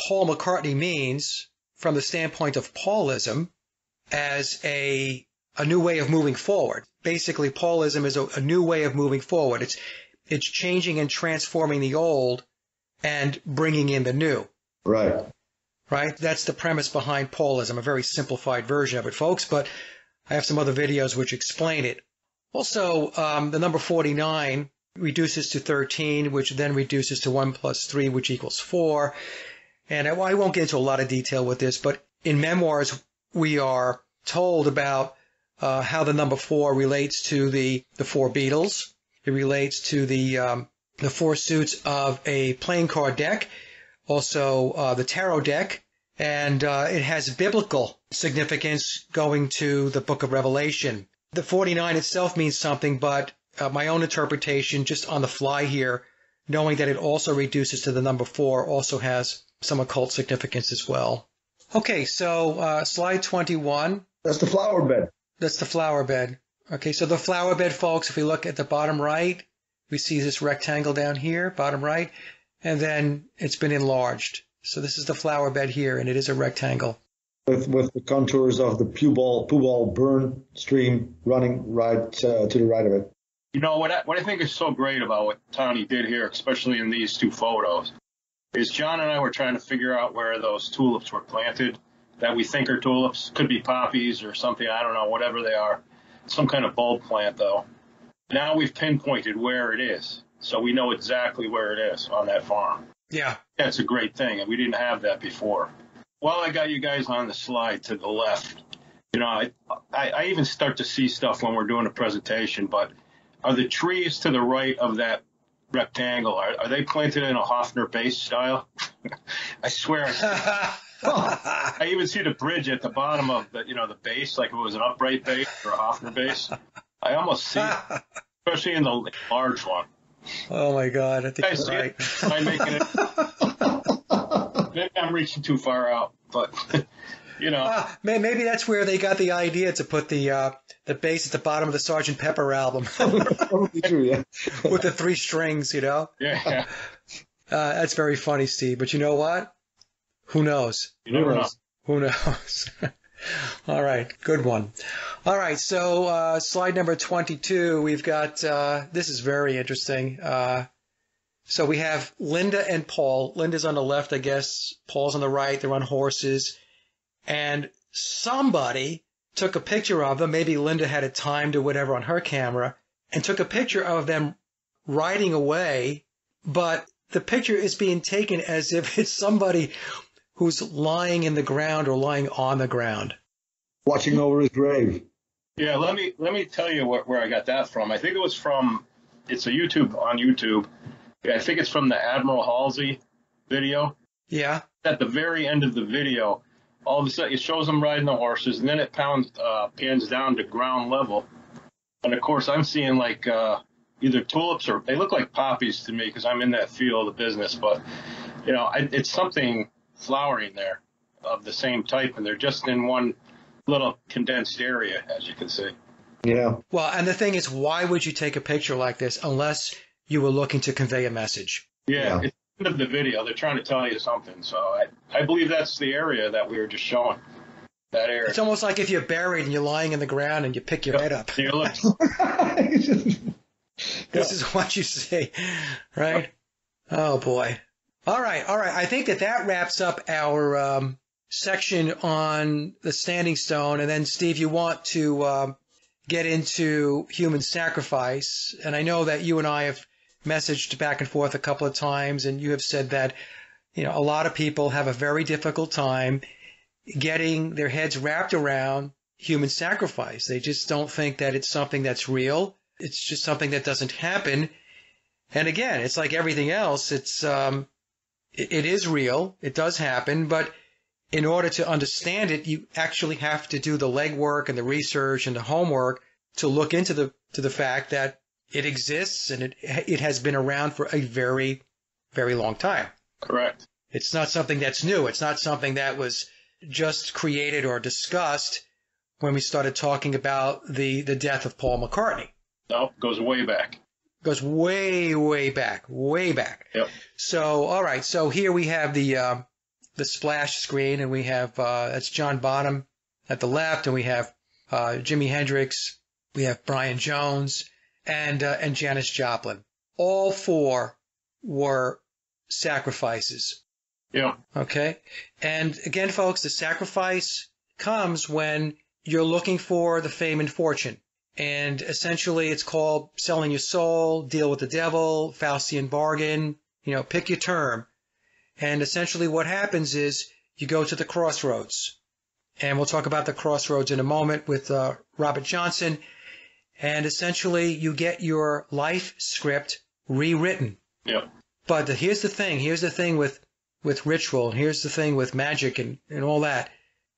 Paul McCartney means from the standpoint of Paulism as a new way of moving forward. Basically, Paulism is a new way of moving forward. It's changing and transforming the old and bringing in the new. Right. Right? That's the premise behind Paulism, a very simplified version of it, folks, but I have some other videos which explain it. Also, the number 49 reduces to 13, which then reduces to 1 plus 3, which equals 4. And I won't get into a lot of detail with this, but in memoirs, we are told about how the number 4 relates to the 4 Beatles. It relates to the 4 suits of a playing card deck, also the tarot deck, and it has biblical significance going to the book of Revelation. The 49 itself means something, but my own interpretation, just on the fly here, knowing that it also reduces to the number 4, also has some occult significance as well. Okay, so slide 21. That's the flower bed. That's the flower bed. Okay, so the flower bed, folks, if we look at the bottom right, we see this rectangle down here, bottom right, and then it's been enlarged. So this is the flower bed here, and it is a rectangle. With the contours of the Pubal burn stream running right to the right of it. You know, what I think is so great about what Tony did here, especially in these 2 photos, is John and I were trying to figure out where those tulips were planted that we think are tulips. Could be poppies or something, I don't know, whatever they are. Some kind of bulb plant, though. Now we've pinpointed where it is, so we know exactly where it is on that farm. Yeah. That's a great thing, and we didn't have that before. While I got you guys on the slide to the left, you know, I even start to see stuff when we're doing a presentation, but are the trees to the right of that rectangle, are they planted in a Hofner base style? I swear. I even see the bridge at the bottom of the base, like if it was an upright base or a Hofner base. I almost see it, especially in the large one. Oh my God, I think you're right. Am I making it? Maybe I'm reaching too far out, but you know. Maybe that's where they got the idea to put the bass at the bottom of the Sgt. Pepper album. Probably true, yeah. With the 3 strings, you know? Yeah. That's very funny, Steve. But you know what? Who knows? You never know. Who knows? All right. Good one. All right. So slide number 22, we've got, this is very interesting. So we have Linda and Paul. Linda's on the left, I guess. Paul's on the right. They're on horses. And somebody took a picture of them. Maybe Linda had it timed or whatever on her camera and took a picture of them riding away. But the picture is being taken as if it's somebody who's lying in the ground or lying on the ground. Watching over his grave. Yeah, let me tell you where I got that from. I think it was it's on YouTube. Yeah, I think it's from the Admiral Halsey video. Yeah. At the very end of the video, all of a sudden it shows them riding the horses, and then it pans down to ground level. And of course, I'm seeing like either tulips or they look like poppies to me because I'm in that field of business. But you know, it's something flowering there of the same type, and they're just in one little condensed area, as you can see. Yeah. Well, and the thing is, why would you take a picture like this unless you were looking to convey a message? Yeah. It's the end of the video. They're trying to tell you something. So I believe that's the area that we were just showing. That area. It's almost like if you're buried and you're lying in the ground and you pick your head up. You look. This is what you see, right? Oh, boy. All right. I think that wraps up our section on the standing stone, and then, Steve, you want to get into human sacrifice. And I know that you and I have messaged back and forth a couple of times, and you have said that, a lot of people have a very difficult time getting their heads wrapped around human sacrifice. They just don't think that it's something that's real. It's just something that doesn't happen. And again, it's like everything else. It is real. It does happen. But in order to understand it, you actually have to do the legwork and the research and the homework to look into the fact that it exists, and it has been around for a very, very long time. Correct. It's not something that's new. It's not something that was just created or discussed when we started talking about the death of Paul McCartney. No, it goes way back. Goes way, way back, way back. Yep. So, all right. So here we have the splash screen, and we have that's John Bonham at the left, and we have Jimi Hendrix, we have Brian Jones, and Janis Joplin. All four were sacrifices. Yeah. Okay. And again, folks, the sacrifice comes when you're looking for the fame and fortune. And essentially it's called selling your soul, deal with the devil, Faustian bargain, pick your term. And essentially what happens is you go to the crossroads. And we'll talk about the crossroads in a moment with Robert Johnson. And essentially you get your life script rewritten. Yeah. But here's the thing with ritual, and here's the thing with magic and all that.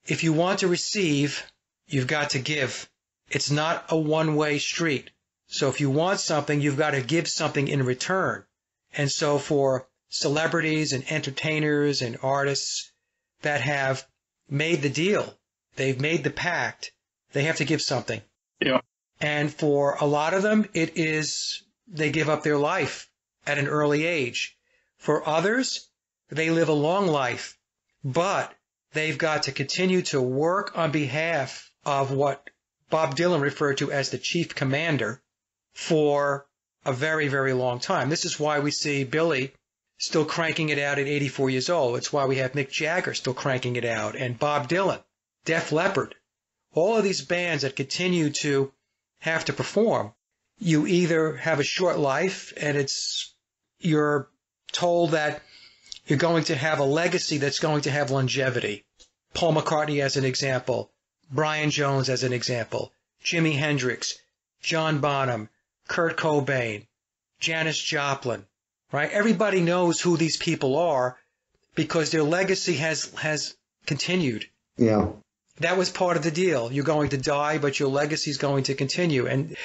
If you want to receive, you've got to give. It's not a one-way street. So if you want something, you've got to give something in return. And so for celebrities and entertainers and artists that have made the deal, they've made the pact, they have to give something. Yeah. And for a lot of them, it is they give up their life at an early age. For others, they live a long life, but they've got to continue to work on behalf of what Bob Dylan referred to as the chief commander for a very, very long time. This is why we see Billy still cranking it out at 84 years old. It's why we have Mick Jagger still cranking it out, and Bob Dylan, Def Leppard. All of these bands that continue to have to perform, you either have a short life and you're told that you're going to have a legacy that's going to have longevity. Paul McCartney as an example, Brian Jones as an example, Jimi Hendrix, John Bonham, Kurt Cobain, Janis Joplin, right? Everybody knows who these people are because their legacy has continued. Yeah. That was part of the deal. You're going to die, but your legacy is going to continue. And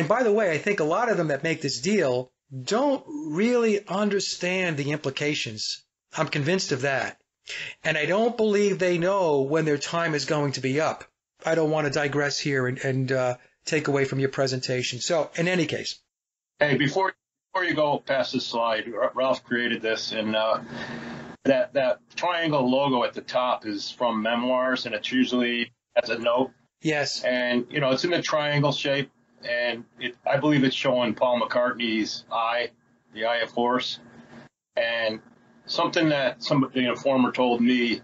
by the way, I think a lot of them that make this deal don't really understand the implications. I'm convinced of that. And I don't believe they know when their time is going to be up. I don't want to digress here and take away from your presentation. So, in any case. Hey, before you go past this slide, Ralph created this, and that triangle logo at the top is from Memoirs, and it's usually as a note. Yes. And, it's in a triangle shape, and I believe it's showing Paul McCartney's eye, the eye of Horus. And something that somebody, a former told me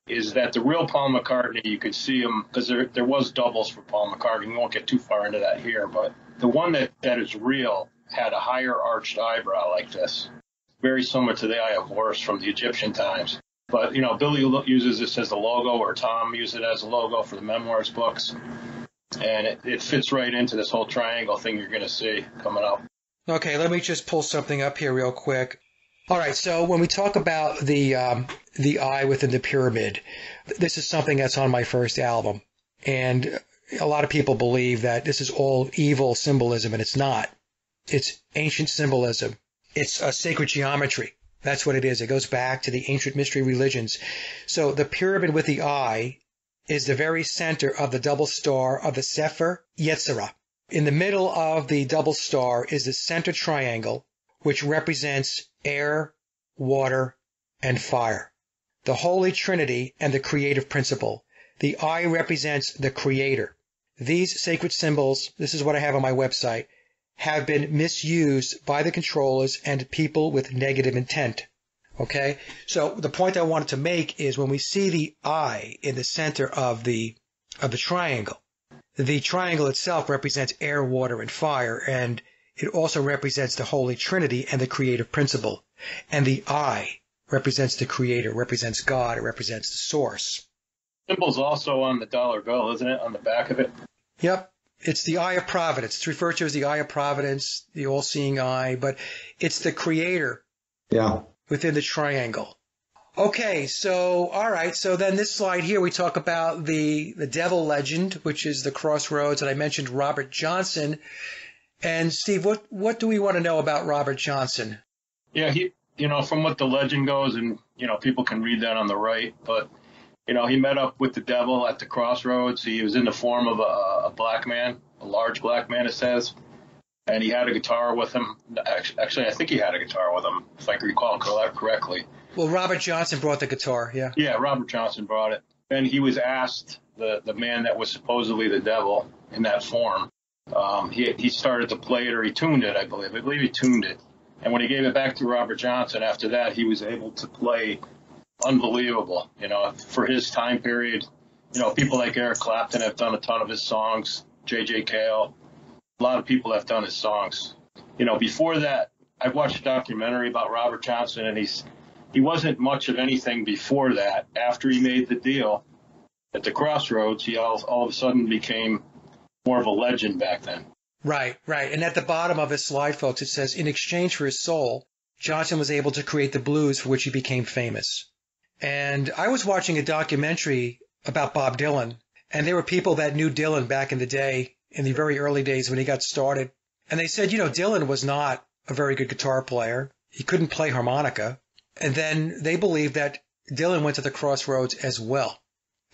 is that the real Paul McCartney, you could see him, because there was doubles for Paul McCartney. We won't get too far into that here, but the one that is real had a higher arched eyebrow like this, very similar to the eye of Horus from the Egyptian times. But, Billy uses this as the logo, or Tom used it as a logo for the Memoirs books. And it fits right into this whole triangle thing you're going to see coming up. Okay, let me just pull something up here real quick. All right, so when we talk about the eye within the pyramid, this is something that's on my first album. And a lot of people believe that this is all evil symbolism, and it's not. It's ancient symbolism. It's a sacred geometry. That's what it is. It goes back to the ancient mystery religions. So the pyramid with the eye is the very center of the double star of the Sefer Yetzirah. In the middle of the double star is the center triangle, which represents air, water, and fire. The Holy Trinity and the creative principle. The eye represents the creator. These sacred symbols, this is what I have on my website, have been misused by the controllers and people with negative intent. Okay? So the point I wanted to make is when we see the eye in the center of the triangle itself represents air, water, and fire, and it also represents the Holy Trinity and the creative principle. And the eye represents the Creator, represents God, it represents the source. Symbol's also on the dollar bill, isn't it? On the back of it? Yep. It's the eye of providence. It's referred to as the eye of providence, the all-seeing eye, but it's the Creator within the triangle. Okay, so, all right, so then this slide here, we talk about the devil legend, which is the crossroads, and I mentioned Robert Johnson. And Steve, what do we want to know about Robert Johnson? Yeah, he, from what the legend goes, and, people can read that on the right, but, he met up with the devil at the crossroads. He was in the form of a black man, a large black man, it says, and he had a guitar with him. Actually, I think he had a guitar with him, if I can recall correctly. Well, Robert Johnson brought the guitar, yeah. Yeah, Robert Johnson brought it. And he was asked, the man that was supposedly the devil in that form, he started to play it, or he tuned it, I believe. I believe he tuned it. And when he gave it back to Robert Johnson after that, he was able to play unbelievable, for his time period. People like Eric Clapton have done a ton of his songs, J.J. Cale. A lot of people have done his songs. Before that, I watched a documentary about Robert Johnson, and he wasn't much of anything before that. After he made the deal at the crossroads, he all of a sudden became more of a legend back then. Right. And at the bottom of his slide, folks, it says, in exchange for his soul, Johnson was able to create the blues for which he became famous. And I was watching a documentary about Bob Dylan, and there were people that knew Dylan back in the day, in the very early days when he got started. And they said, Dylan was not a very good guitar player. He couldn't play harmonica. And then they believed that Dylan went to the crossroads as well.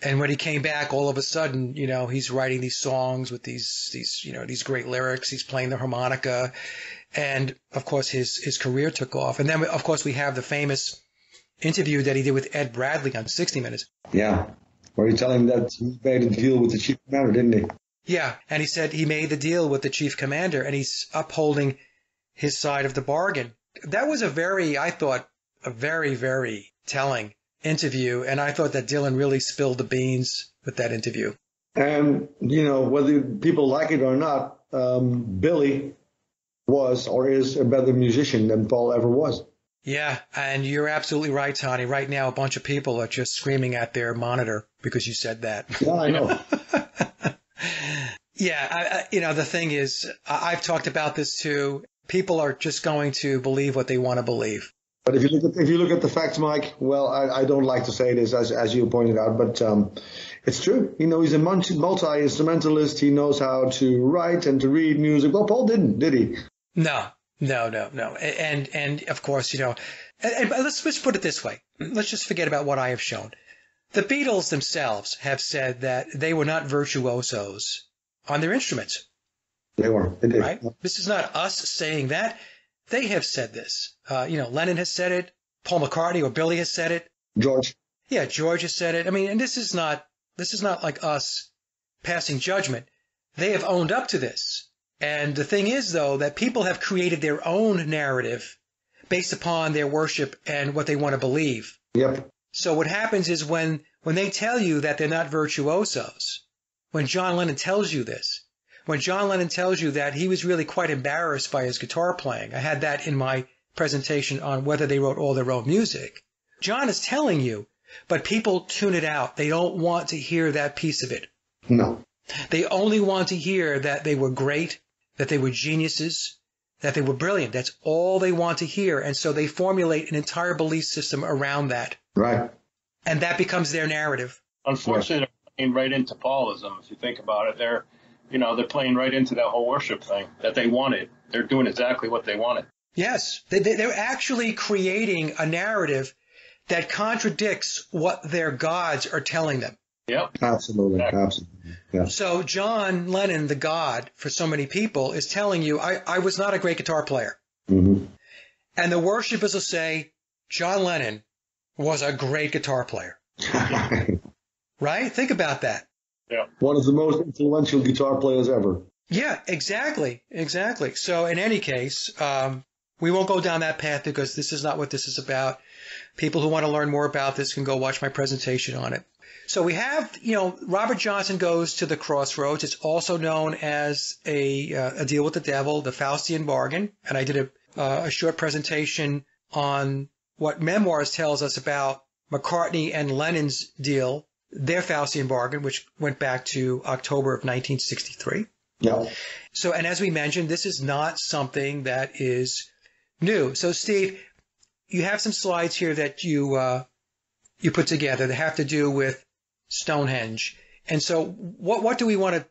And when he came back, all of a sudden, he's writing these songs with these great lyrics. He's playing the harmonica. And, of course, his career took off. And then, of course, we have the famous interview that he did with Ed Bradley on 60 Minutes. Yeah, where he told him that he made a deal with the chief commander, didn't he? Yeah, and he said he made the deal with the chief commander, and he's upholding his side of the bargain. That was I thought, a very, very telling interview, and I thought that Dylan really spilled the beans with that interview. And, whether people like it or not, Billy was or is a better musician than Paul ever was. Yeah, and you're absolutely right, Tony. Right now, a bunch of people are just screaming at their monitor because you said that. Yeah, I know. Yeah, the thing is, I've talked about this too. People are just going to believe what they want to believe. But if you look at the facts, Mike, well, I don't like to say this as you pointed out, but it's true. He's a multi-instrumentalist. He knows how to write and to read music. Well, Paul didn't, did he? No. And of course, and let's put it this way. Let's just forget about what I have shown. The Beatles themselves have said that they were not virtuosos on their instruments. They were. They did. Right? This is not us saying that. They have said this. Lennon has said it. Paul McCartney or Billy has said it. George. Yeah, George has said it. I mean, and this is not like us passing judgment. They have owned up to this. And the thing is, though, that people have created their own narrative based upon their worship and what they want to believe. Yep. So what happens is when they tell you that they're not virtuosos, when John Lennon tells you this, when John Lennon tells you that he was really quite embarrassed by his guitar playing, I had that in my presentation on whether they wrote all their own music. John is telling you, but people tune it out. They don't want to hear that piece of it. No. They only want to hear that they were great, that they were geniuses, that they were brilliant. That's all they want to hear. And so they formulate an entire belief system around that. Right. And that becomes their narrative. Unfortunately, they're playing right into Paulism. If you think about it, they're playing right into that whole worship thing that they wanted. They're doing exactly what they wanted. Yes. They're actually creating a narrative that contradicts what their gods are telling them. Yep. Absolutely. Exactly. Absolutely. Yeah. So John Lennon, the God for so many people, is telling you, I was not a great guitar player. Mm-hmm. And the worshipers will say, John Lennon was a great guitar player. Right? Think about that. Yeah. One of the most influential guitar players ever. Yeah, exactly. So in any case, We won't go down that path because this is not what this is about. People who want to learn more about this can go watch my presentation on it. So we have, Robert Johnson goes to the crossroads. It's also known as a deal with the devil, the Faustian bargain. And I did a short presentation on what Memoirs tells us about McCartney and Lennon's deal, their Faustian bargain, which went back to October of 1963. Yeah. So, and as we mentioned, this is not something that is new. So, Steve, you have some slides here that you put together that have to do with Stonehenge. And so what do we want to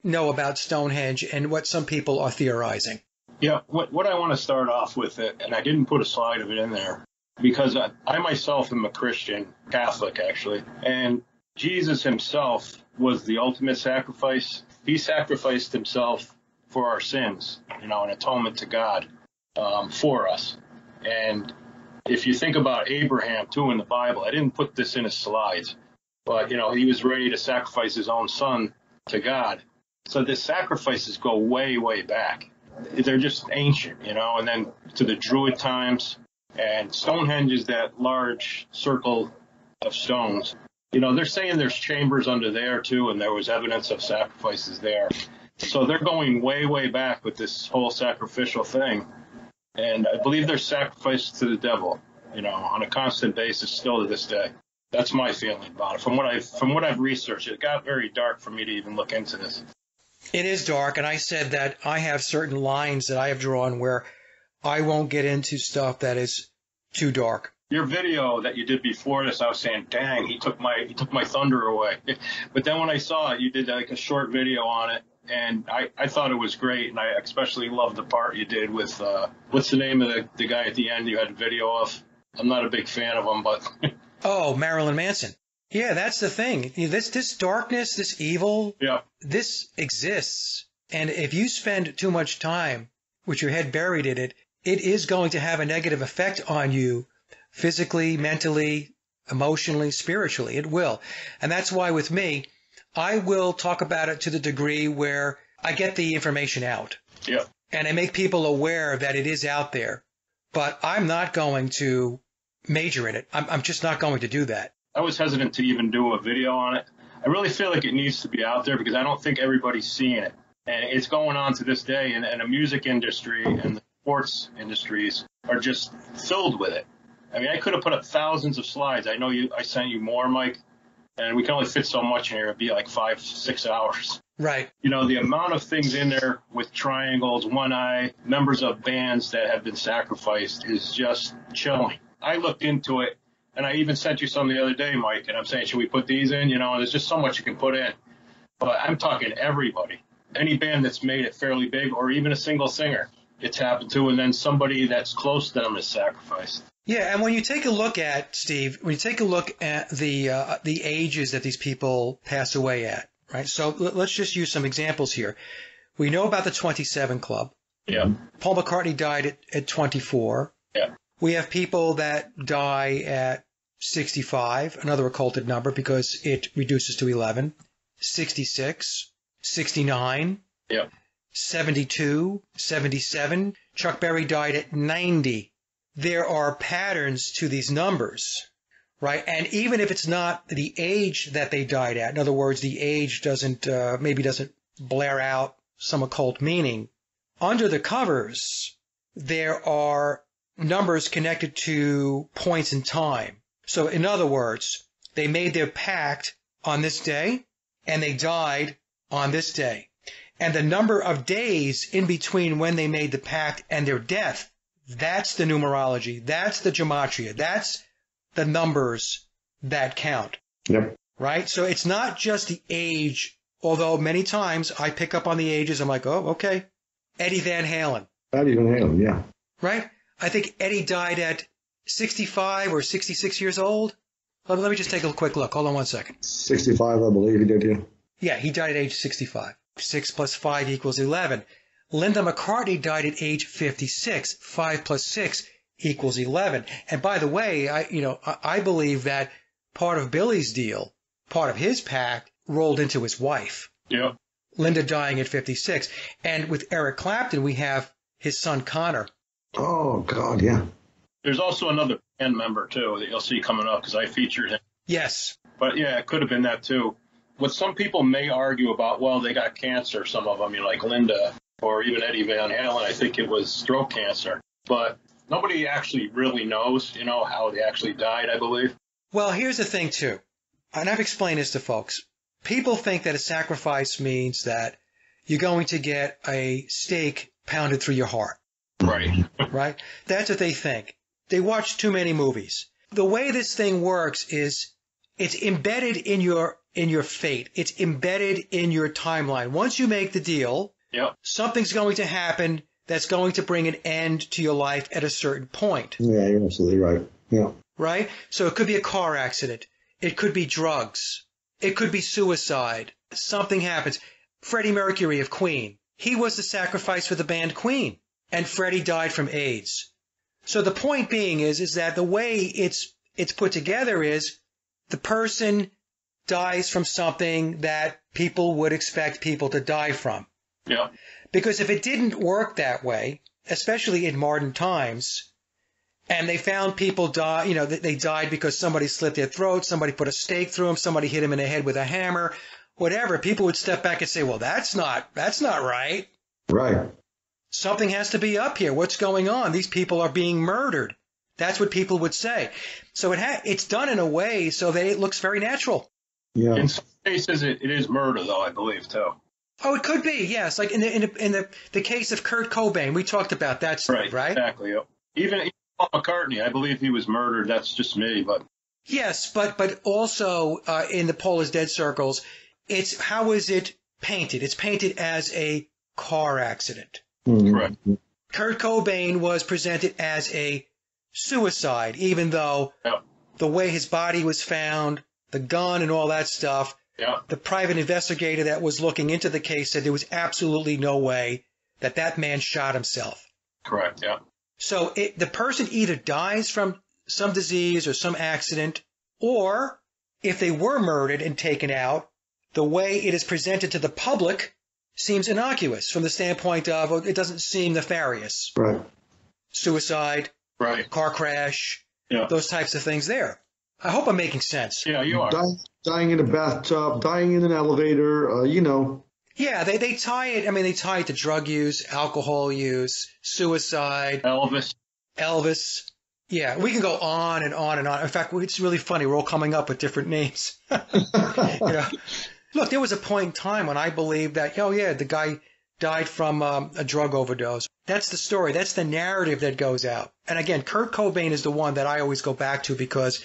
know about Stonehenge and what some people are theorizing? Yeah, what I want to start off with, and I didn't put a slide of it in there, because I myself am a Christian, Catholic actually, and Jesus himself was the ultimate sacrifice. He sacrificed himself for our sins, an atonement to God for us. And if you think about Abraham, too, in the Bible, I didn't put this in his slides, but, he was ready to sacrifice his own son to God. So the sacrifices go way, way back. They're just ancient, and then to the Druid times. And Stonehenge is that large circle of stones. They're saying there's chambers under there, too, and there was evidence of sacrifices there. So they're going way, way back with this whole sacrificial thing. And I believe there's sacrifices to the devil, on a constant basis still to this day. That's my feeling about it. From what I've researched, it got very dark for me to even look into this. It is dark, and I said that I have certain lines that I have drawn where I won't get into stuff that is too dark. Your video that you did before this, I was saying, dang, he took my thunder away. But then when I saw it, you did like a short video on it, and I thought it was great, and I especially loved the part you did with, what's the name of the guy at the end you had a video of? I'm not a big fan of him, but... Oh, Marilyn Manson. Yeah, that's the thing. This darkness, this evil, yeah, this exists. And if you spend too much time with your head buried in it, it is going to have a negative effect on you physically, mentally, emotionally, spiritually. It will. And that's why with me, I will talk about it to the degree where I get the information out. Yeah. And I make people aware that it is out there. But I'm not going to major in it. I'm just not going to do that. I was hesitant to even do a video on it. I really feel like it needs to be out there because I don't think everybody's seeing it. And it's going on to this day, and the music industry and the sports industries are just filled with it. I mean, I could have put up thousands of slides. I know I sent you more, Mike, and we can only fit so much in here. It'd be like 5-6 hours. Right. The amount of things in there with triangles, one eye, members of bands that have been sacrificed is just chilling. I looked into it, and I even sent you some the other day, Mike, and I'm saying, should we put these in? And there's just so much you can put in. But I'm talking everybody. Any band that's made it fairly big, or even a single singer, it's happened to, and then somebody that's close to them is sacrificed. Yeah, and when you take a look at, Steve, the ages that these people pass away at, right? So let's just use some examples here. We know about the 27 Club. Yeah. Paul McCartney died at 24. Yeah. We have people that die at 65, another occulted number because it reduces to 11, 66, 69, yeah, 72, 77. Chuck Berry died at 90. There are patterns to these numbers, right? And even if it's not the age that they died at, in other words, the age doesn't blare out some occult meaning, under the covers, there are numbers connected to points in time. So in other words, they made their pact on this day and they died on this day. And the number of days in between when they made the pact and their death, that's the numerology. That's the gematria. That's the numbers that count. Yep. Right? So it's not just the age, although many times I pick up on the ages. I'm like, oh, okay. Eddie Van Halen. Eddie Van Halen, yeah. Right? I think Eddie died at 65 or 66 years old. Let me just take a quick look. Hold on one second. 65, I believe he did, yeah. Yeah, he died at age 65. 6 plus 5 equals 11. Linda McCartney died at age 56. 5 plus 6 equals 11. And by the way, I believe that part of Billy's deal, part of his pact, rolled into his wife. Yeah. Linda dying at 56. And with Eric Clapton, we have his son Connor. Oh, God, yeah. There's also another band member, too, that you'll see coming up because I featured him. Yes. But, yeah, it could have been that, too. What some people may argue about, well, they got cancer, some of them, like Linda or even Eddie Van Halen, I think it was throat cancer. But nobody actually really knows, how they actually died, I believe. Well, here's the thing, too, and I've explained this to folks. People think that a sacrifice means that you're going to get a stake pounded through your heart. Right. Right? That's what they think. They watch too many movies. The way this thing works is it's embedded in your fate. It's embedded in your timeline. Once you make the deal, something's going to happen that's going to bring an end to your life at a certain point. Yeah, you're absolutely right. Yeah. Right? So it could be a car accident. It could be drugs. It could be suicide. Something happens. Freddie Mercury of Queen. He was the sacrifice for the band Queen. And Freddie died from AIDS. So the point being is that the way it's put together is the person dies from something that people would expect people to die from. Yeah. Because if it didn't work that way, especially in modern times, and they found people die, they died because somebody slit their throat, somebody put a stake through them, somebody hit them in the head with a hammer, whatever, people would step back and say, well, that's not right. Right. Something has to be up here. What's going on? These people are being murdered. That's what people would say. So it's done in a way so that it looks very natural. Yeah. In some cases, it is murder, though, I believe, too. Oh, it could be, yes. Like in the case of Kurt Cobain, we talked about that stuff, right? Exactly. Yep. Even Paul McCartney, I believe he was murdered. That's just me, but yes, but also in the Paul is Dead circles, it's how is it painted? It's painted as a car accident. Correct. Kurt Cobain was presented as a suicide, even though the way his body was found, the gun and all that stuff, the private investigator that was looking into the case said there was absolutely no way that man shot himself. Correct, yeah. So the person either dies from some disease or some accident, or if they were murdered and taken out, the way it is presented to the public seems innocuous from the standpoint of it doesn't seem nefarious. Right. Suicide, right, car crash, those types of things there. I hope I'm making sense. Yeah, you are. Dying in a bathtub, dying in an elevator, Yeah, they tie it. I mean, they tie it to drug use, alcohol use, suicide. Elvis. Yeah, we can go on and on and on. In fact, it's really funny. We're all coming up with different names. Look, there was a point in time when I believed that, the guy died from a drug overdose. That's the story. That's the narrative that goes out. And again, Kurt Cobain is the one that I always go back to because,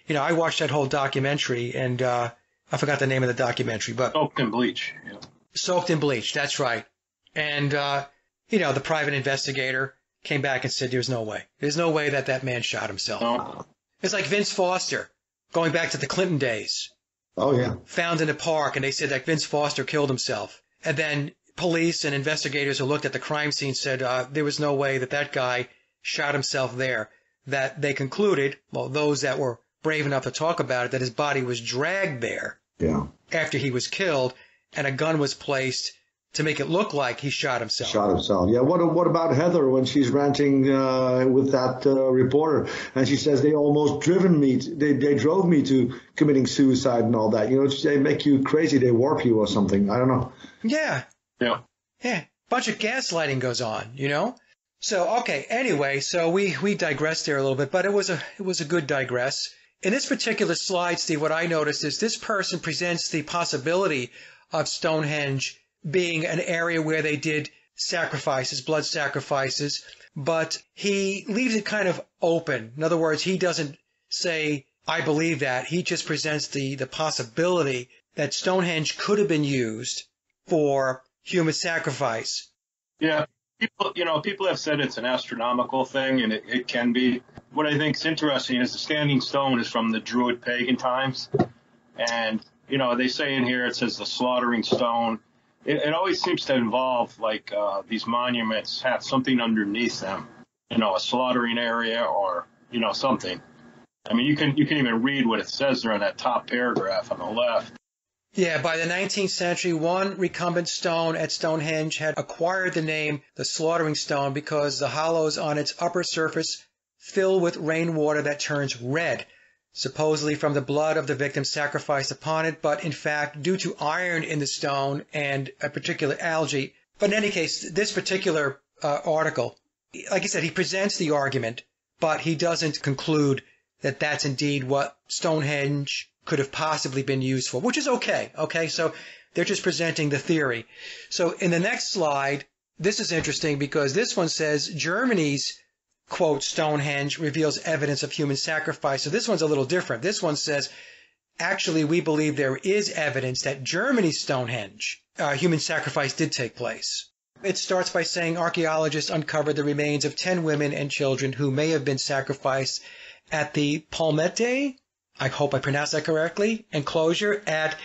I watched that whole documentary and I forgot the name of the documentary, but Soaked in Bleach. Yeah. Soaked in Bleach. That's right. And, the private investigator came back and said, there's no way. There's no way that man shot himself. No. It's like Vince Foster going back to the Clinton days. Oh, yeah. Found in a park, and they said that Vince Foster killed himself. And then police and investigators who looked at the crime scene said there was no way that guy shot himself there. That they concluded, well, those that were brave enough to talk about it, that his body was dragged there after he was killed, and a gun was placed to make it look like he shot himself. Yeah. What about Heather when she's ranting with that reporter, and she says they almost drove me to committing suicide and all that. They make you crazy, they warp you or something. I don't know. Yeah. Bunch of gaslighting goes on. So okay. Anyway, so we digressed there a little bit, but it was a good digress. In this particular slide, Steve, what I noticed is this person presents the possibility of Stonehenge being an area where they did sacrifices, blood sacrifices, but he leaves it kind of open. In other words, he doesn't say, I believe that. He just presents the possibility that Stonehenge could have been used for human sacrifice. Yeah. People have said it's an astronomical thing, and it can be. What I think is interesting is the standing stone is from the Druid pagan times. And, they say in here, it says the slaughtering stone. It always seems to involve, these monuments have something underneath them, a slaughtering area or, something. I mean, you can even read what it says there on that top paragraph on the left. Yeah, by the 19th century, one recumbent stone at Stonehenge had acquired the name the Slaughtering Stone because the hollows on its upper surface fill with rainwater that turns red, supposedly from the blood of the victim sacrificed upon it, but in fact due to iron in the stone and a particular algae. But in any case, this particular article, like I said, he presents the argument, but he doesn't conclude that that's indeed what Stonehenge could have possibly been used for, which is okay. Okay, so they're just presenting the theory. So in the next slide, this is interesting because this one says Germany's, quote, Stonehenge reveals evidence of human sacrifice. So this one's a little different. This one says, actually, we believe there is evidence that Germany's Stonehenge, human sacrifice did take place. It starts by saying archaeologists uncovered the remains of 10 women and children who may have been sacrificed at the Palmette, I hope I pronounced that correctly, enclosure at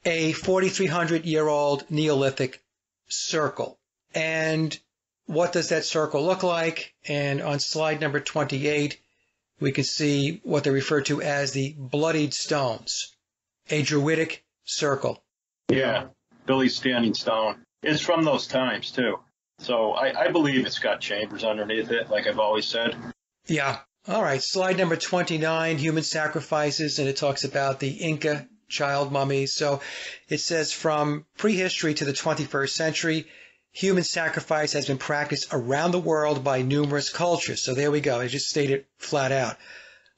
a 4,300-year-old Neolithic circle. And what does that circle look like? And on slide number 28, we can see what they refer to as the bloodied stones, a druidic circle. Yeah, Billy's Standing Stone. It's from those times, too. So I believe it's got chambers underneath it, like I've always said. Yeah. All right, slide number 29, human sacrifices, and it talks about the Inca child mummies. So it says from prehistory to the 21st century, human sacrifice has been practiced around the world by numerous cultures. So there we go. I just stated flat out.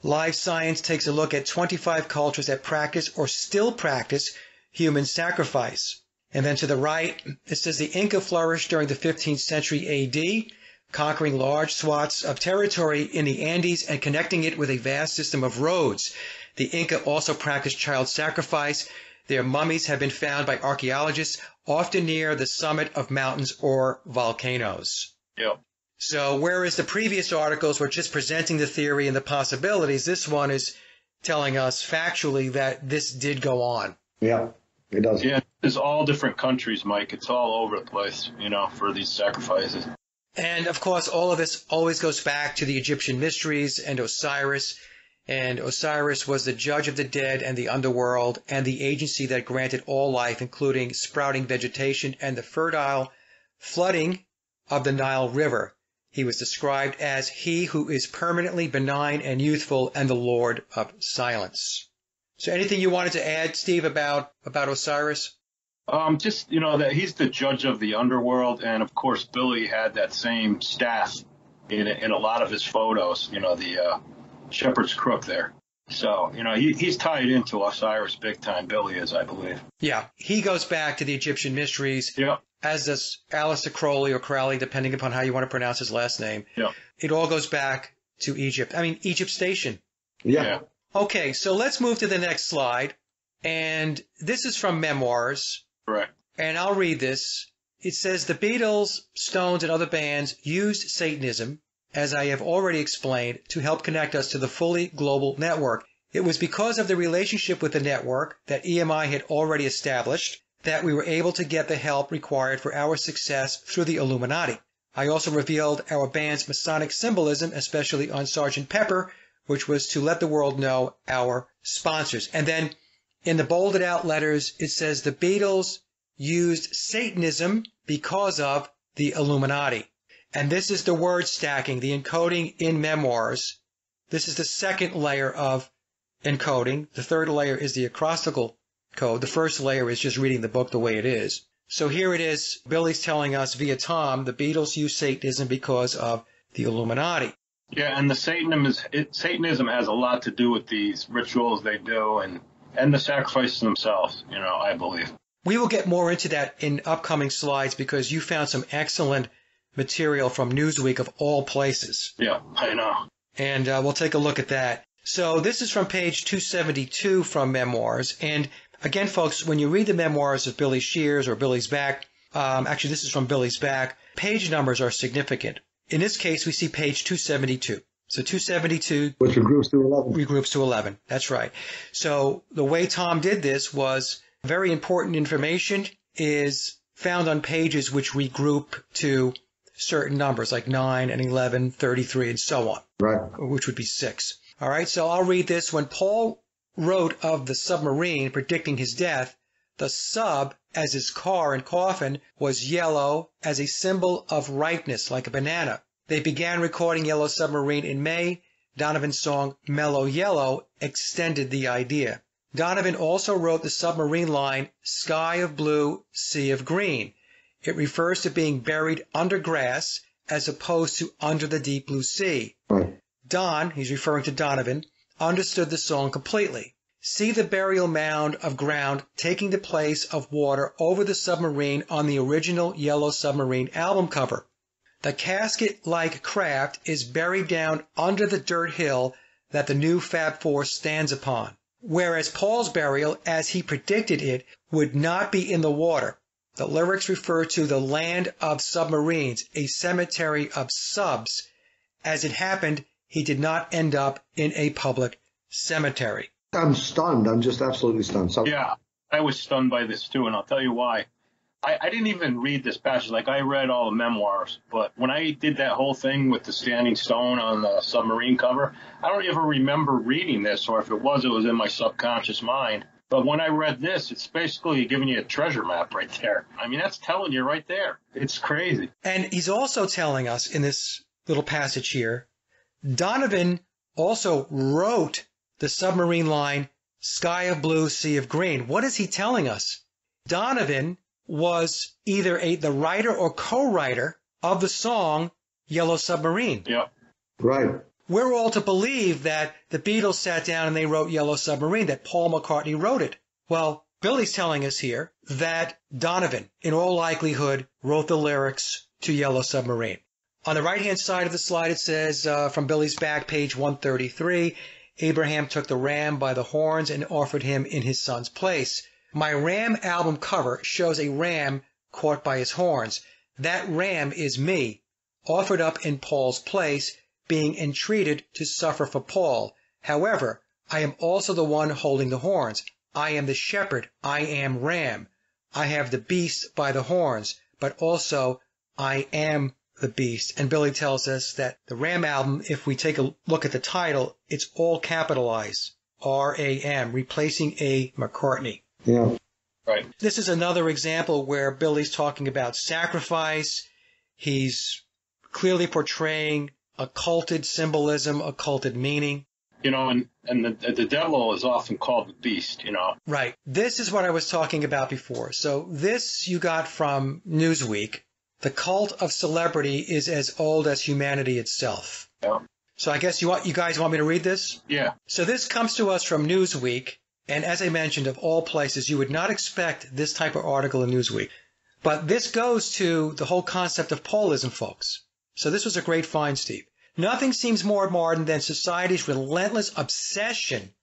Live Science takes a look at 25 cultures that practice or still practice human sacrifice. And then to the right, it says the Inca flourished during the 15th century AD, conquering large swaths of territory in the Andes and connecting it with a vast system of roads. The Inca also practiced child sacrifice. Their mummies have been found by archaeologists, often near the summit of mountains or volcanoes. Yep. So whereas the previous articles were just presenting the theory and the possibilities, this one is telling us factually that this did go on. Yeah, it does. Yeah, it's all different countries, Mike. It's all over the place, for these sacrifices. And, of course, all of this always goes back to the Egyptian mysteries and Osiris. And Osiris was the judge of the dead and the underworld and the agency that granted all life, including sprouting vegetation and the fertile flooding of the Nile River. He was described as he who is permanently benign and youthful and the Lord of silence. So anything you wanted to add, Steve, about Osiris? Just, that he's the judge of the underworld. And, of course, Billy had that same staff in a lot of his photos, the shepherd's crook there. So, he's tied into Osiris big time, Billy is, I believe. Yeah, he goes back to the Egyptian mysteries, yeah, as does Aleister Crowley or Crowley, depending upon how you want to pronounce his last name. Yeah. It all goes back to Egypt. Egypt Station. Yeah. Okay, so let's move to the next slide. And this is from Memoirs. Correct. And I'll read this. It says, the Beatles, Stones, and other bands used Satanism, as I have already explained, to help connect us to the fully global network. It was because of the relationship with the network that EMI had already established that we were able to get the help required for our success through the Illuminati. I also revealed our band's Masonic symbolism, especially on Sgt. Pepper, which was to let the world know our sponsors. And then in the bolded out letters, it says the Beatles used Satanism because of the Illuminati. And this is the word stacking, the encoding in Memoirs. This is the second layer of encoding. The third layer is the acrostical code. The first layer is just reading the book the way it is. So here it is. Billy's telling us via Tom, the Beatles use Satanism because of the Illuminati. Yeah, and the Satanism has a lot to do with these rituals they do and the sacrifices themselves, I believe. We will get more into that in upcoming slides because you found some excellent material from Newsweek of all places. Yeah, I know. And we'll take a look at that. So this is from page 272 from Memoirs. And again, folks, when you read the memoirs of Billy Shears or Billy's Back, actually this is from Billy's Back, page numbers are significant. In this case, we see page 272. So 272. Which regroups to 11. Regroups to 11. That's right. So the way Tom did this was very important information is found on pages which regroup to certain numbers like 9 and 11, 33, and so on. Right. Which would be 6. All right. So I'll read this. When Paul wrote of the submarine predicting his death, The sub, as is car and coffin, was yellow as a symbol of ripeness, like a banana. They began recording Yellow Submarine in May. Donovan's song Mellow Yellow extended the idea. Donovan also wrote the submarine line, Sky of Blue, Sea of Green. It refers to being buried under grass as opposed to under the deep blue sea. Right. Don, he's referring to Donovan, understood the song completely. See the burial mound of ground taking the place of water over the submarine on the original Yellow Submarine album cover. The casket-like craft is buried down under the dirt hill that the new Fab Four stands upon, whereas Paul's burial, as he predicted it, would not be in the water. The lyrics refer to the land of submarines, a cemetery of subs. As it happened, he did not end up in a public cemetery. I'm stunned. I'm just absolutely stunned. So, Yeah, I was stunned by this too, and I'll tell you why. I didn't even read this passage. Like, I read all the memoirs, but when I did that whole thing with the standing stone on the submarine cover, I don't even remember reading this, or if it was in my subconscious mind. But when I read this, it's basically giving you a treasure map right there. I mean, that's telling you right there. It's crazy. And he's also telling us in this little passage here, Donovan also wrote the submarine line, Sky of Blue, Sea of Green. What is he telling us? Donovan was either the writer or co-writer of the song Yellow Submarine. Yep. right. We're all to believe that the Beatles sat down and they wrote Yellow Submarine, that Paul McCartney wrote it. Well, Billy's telling us here that Donovan, in all likelihood, wrote the lyrics to Yellow Submarine. On the right-hand side of the slide, it says, from Billy's back, page 133, Abraham took the ram by the horns and offered him in his son's place. My Ram album cover shows a ram caught by his horns. That ram is me, offered up in Paul's place, being entreated to suffer for Paul. However, I am also the one holding the horns. I am the shepherd. I am Ram. I have the beast by the horns, but also I am the beast. And Billy tells us that the Ram album, if we take a look at the title, it's all capitalized, R-A-M, replacing A. McCartney. Yeah. Right. This is another example where Billy's talking about sacrifice. He's clearly portraying occulted symbolism, occulted meaning. You know, and the devil is often called the beast, you know. Right. This is what I was talking about before. So this you got from Newsweek. The cult of celebrity is as old as humanity itself. Yeah. So I guess you guys want me to read this? Yeah. So this comes to us from Newsweek. And as I mentioned, of all places, you would not expect this type of article in Newsweek. But this goes to the whole concept of Paulism, folks. So this was a great find, Steve. Nothing seems more modern than society's relentless obsession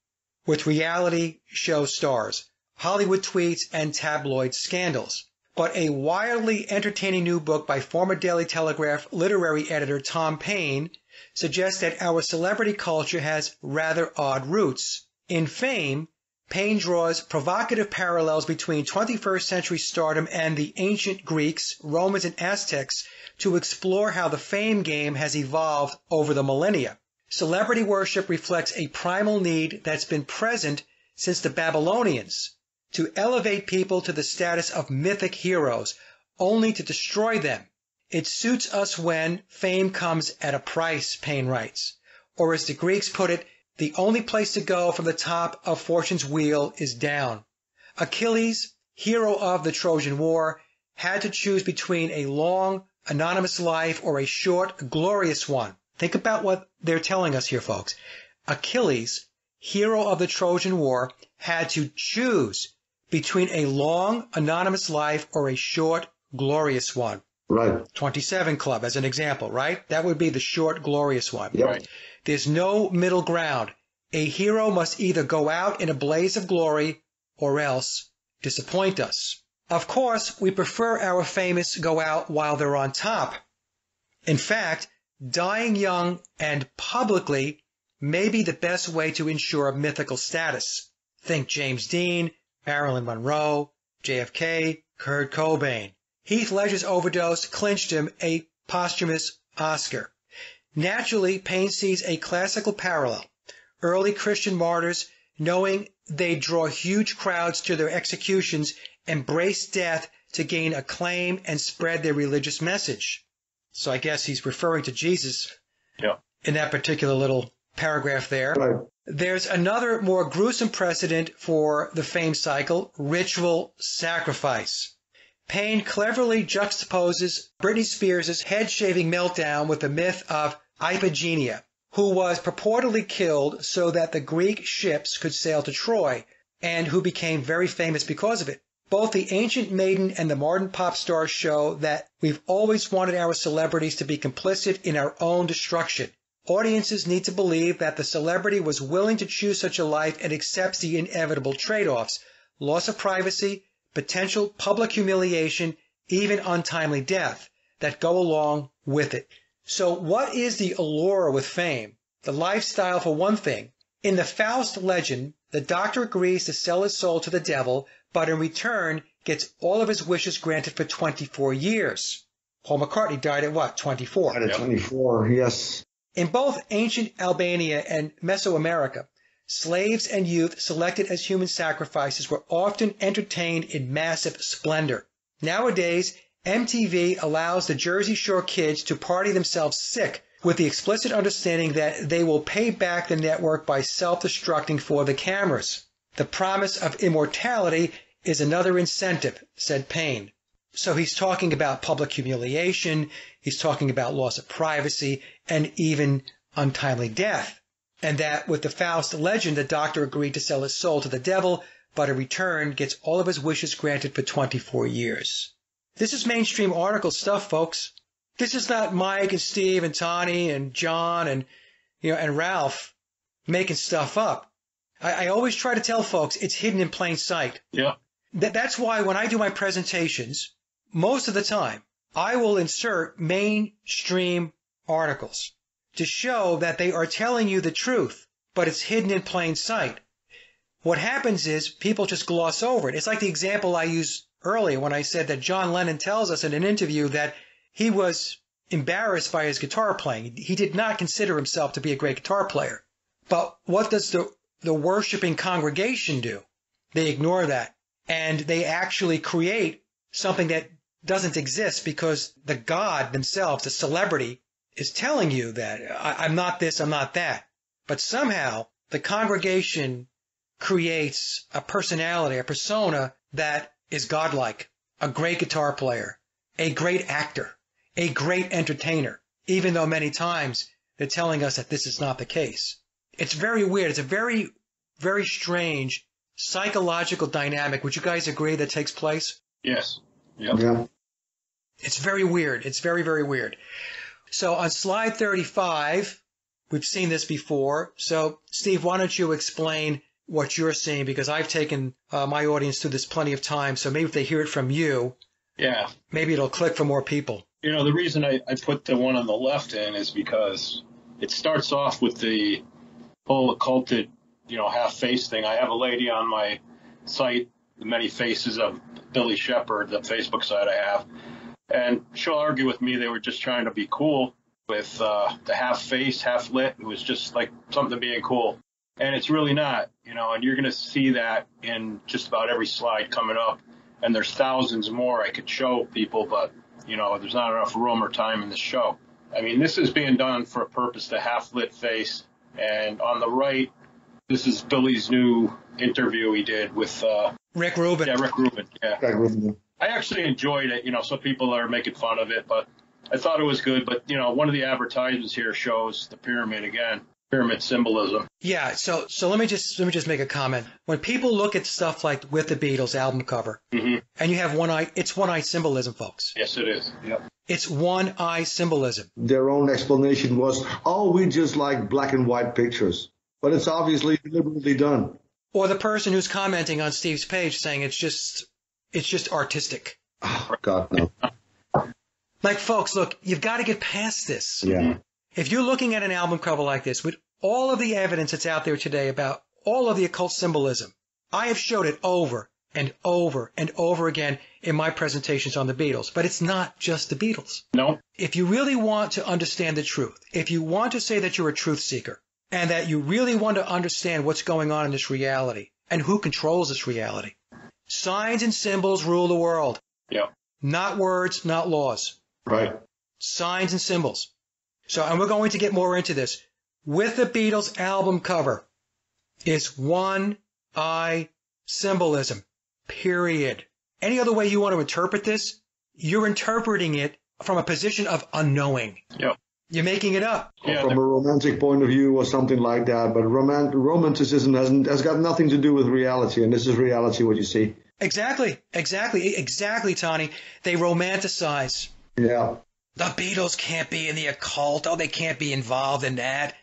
with reality show stars, Hollywood tweets, and tabloid scandals. But a wildly entertaining new book by former Daily Telegraph literary editor Tom Paine suggests that our celebrity culture has rather odd roots. In Fame, Paine draws provocative parallels between 21st century stardom and the ancient Greeks, Romans, and Aztecs to explore how the fame game has evolved over the millennia. Celebrity worship reflects a primal need that's been present since the Babylonians, to elevate people to the status of mythic heroes, only to destroy them. It suits us when fame comes at a price, Paine writes. Or as the Greeks put it, the only place to go from the top of fortune's wheel is down. Achilles, hero of the Trojan War, had to choose between a long, anonymous life or a short, glorious one. Think about what they're telling us here, folks. Achilles, hero of the Trojan War, had to choose between a long, anonymous life or a short, glorious one. Right. 27 Club as an example, right? That would be the short, glorious one. Yep. Right. There's no middle ground. A hero must either go out in a blaze of glory or else disappoint us. Of course, we prefer our famous go out while they're on top. In fact, dying young and publicly may be the best way to ensure mythical status. Think James Dean, Marilyn Monroe, JFK, Kurt Cobain. Heath Ledger's overdose clinched him a posthumous Oscar. Naturally, Paine sees a classical parallel. Early Christian martyrs knowing they draw huge crowds to their executions, embrace death to gain acclaim and spread their religious message. So I guess he's referring to Jesus in that particular little paragraph there. Right. There's another more gruesome precedent for the fame cycle, ritual sacrifice. Payne cleverly juxtaposes Britney Spears' head-shaving meltdown with the myth of Iphigenia, who was purportedly killed so that the Greek ships could sail to Troy, and who became very famous because of it. Both the ancient maiden and the modern pop star show that we've always wanted our celebrities to be complicit in our own destruction. Audiences need to believe that the celebrity was willing to choose such a life and accepts the inevitable trade-offs, loss of privacy, potential public humiliation, even untimely death that go along with it. So what is the allure with fame? The lifestyle for one thing. In the Faust legend, the doctor agrees to sell his soul to the devil, but in return gets all of his wishes granted for 24 years. Paul McCartney died at what, 24? Died at 24, yes. In both ancient Albania and Mesoamerica, slaves and youth selected as human sacrifices were often entertained in massive splendor. Nowadays, MTV allows the Jersey Shore kids to party themselves sick with the explicit understanding that they will pay back the network by self-destructing for the cameras. The promise of immortality is another incentive, said Payne. So he's talking about public humiliation, he's talking about loss of privacy, and even untimely death. And that with the Faust legend, the doctor agreed to sell his soul to the devil, but in return gets all of his wishes granted for 24 years. This is mainstream article stuff, folks. This is not Mike and Steve and Tony and John and Ralph making stuff up. I always try to tell folks it's hidden in plain sight. Yeah. That's why when I do my presentations, most of the time, I will insert mainstream articles to show that they are telling you the truth, but it's hidden in plain sight. What happens is people just gloss over it. It's like the example I used earlier when I said that John Lennon tells us in an interview that he was embarrassed by his guitar playing. He did not consider himself to be a great guitar player. But what does the worshiping congregation do? They ignore that. And they actually create something that doesn't exist because the god themselves, the celebrity, is telling you that I'm not this, I'm not that. But somehow the congregation creates a personality, a persona that is godlike, a great guitar player, a great actor, a great entertainer, even though many times they're telling us that this is not the case. It's very weird. It's a very, very strange psychological dynamic. Would you guys agree that takes place? Yes. Yep. Yeah. It's very weird. It's very, very weird. So on slide 35, we've seen this before. So, Steve, why don't you explain what you're seeing? Because I've taken my audience through this plenty of times. So maybe if they hear it from you, maybe it'll click for more people. You know, the reason I put the one on the left in is because it starts off with the whole occulted, half-face thing. I have a lady on my site, The Many Faces of Billy Shepherd, the Facebook site I have, and she'll argue with me they were just trying to be cool with the half-face, half-lit. It was just like something being cool. And it's really not, and you're going to see that in just about every slide coming up. And there's thousands more I could show people, but, there's not enough room or time in the show. I mean, this is being done for a purpose, the half-lit face. And on the right, this is Billy's new interview he did with Rick Rubin. Yeah, Rick Rubin. Yeah. Rick Rubin. I actually enjoyed it. Some people are making fun of it, but I thought it was good. But, one of the advertisements here shows the pyramid again, pyramid symbolism. Yeah. So let me just make a comment. When people look at stuff like with the Beatles album cover, and you have one eye, it's one eye symbolism, folks. Yes, it is. Yep. It's one eye symbolism. Their own explanation was, we just like black and white pictures. But it's obviously deliberately done. Or the person who's commenting on Steve's page saying it's just artistic. Oh, God, no. Like, folks, look, you've got to get past this. Yeah. If you're looking at an album cover like this with all of the evidence that's out there today about all of the occult symbolism, I have showed it over and over and over again in my presentations on the Beatles. But it's not just the Beatles. No. If you really want to understand the truth, if you want to say that you're a truth seeker, and that you really want to understand what's going on in this reality and who controls this reality. Signs and symbols rule the world. Yeah. Not words, not laws. Right. Signs and symbols. So, and we're going to get more into this. With the Beatles album cover is one-eye symbolism, period. Any other way you want to interpret this, you're interpreting it from a position of unknowing. Yeah. You're making it up. Yeah, From a romantic point of view or something like that, but romanticism has got nothing to do with reality, and this is reality what you see. Exactly, Tony. They romanticize. Yeah. The Beatles can't be in the occult. Oh, they can't be involved in that.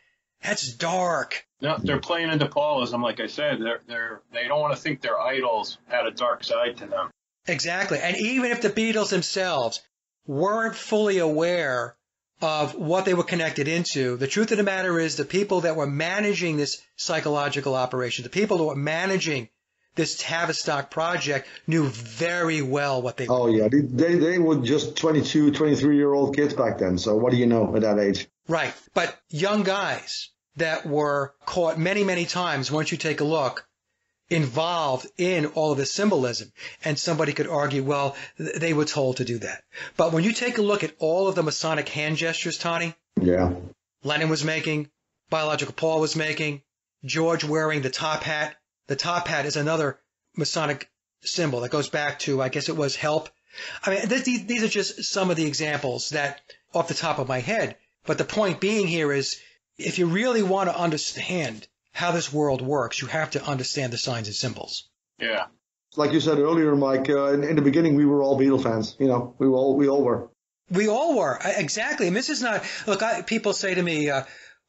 That's dark. No, they're playing into Paulism, like I said. They don't want to think their idols had a dark side to them. Exactly. And even if the Beatles themselves weren't fully aware of what they were connected into, the truth of the matter is the people that were managing this psychological operation, the people that were managing this Tavistock project knew very well what they were. Oh, yeah. They were just 22, 23-year-old kids back then. So what do you know at that age? Right. But young guys that were caught many, many times, once you take a look, involved in all of this symbolism. And somebody could argue, well, they were told to do that. But when you take a look at all of the Masonic hand gestures, Tony, Yeah. Lennon was making, Biological Paul was making, George wearing the top hat. The top hat is another Masonic symbol that goes back to, I guess it was help. I mean, these are just some of the examples that off the top of my head. But the point being here is, if you really want to understand how this world works, you have to understand the signs and symbols. Yeah. Like you said earlier, Mike, in the beginning, we were all Beatle fans. You know, we all were. We all were. Exactly. And this is not, look, people say to me,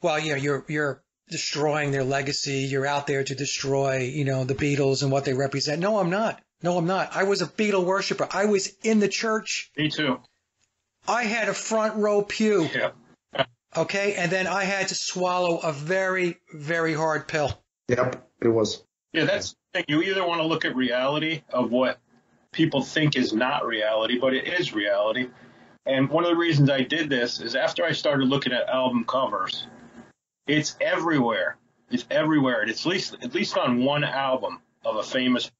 well, you know, you're destroying their legacy. You're out there to destroy, you know, the Beatles and what they represent. No, I'm not. I was a Beatle worshiper. I was in the church. Me too. I had a front row pew. Yeah. Okay. And then I had to swallow a very, very hard pill. Yep, it was. Yeah, that's the thing. You either want to look at reality of what people think is not reality, but it is reality. And one of the reasons I did this is after I started looking at album covers, it's everywhere. It's everywhere. It's at least on one album of a famous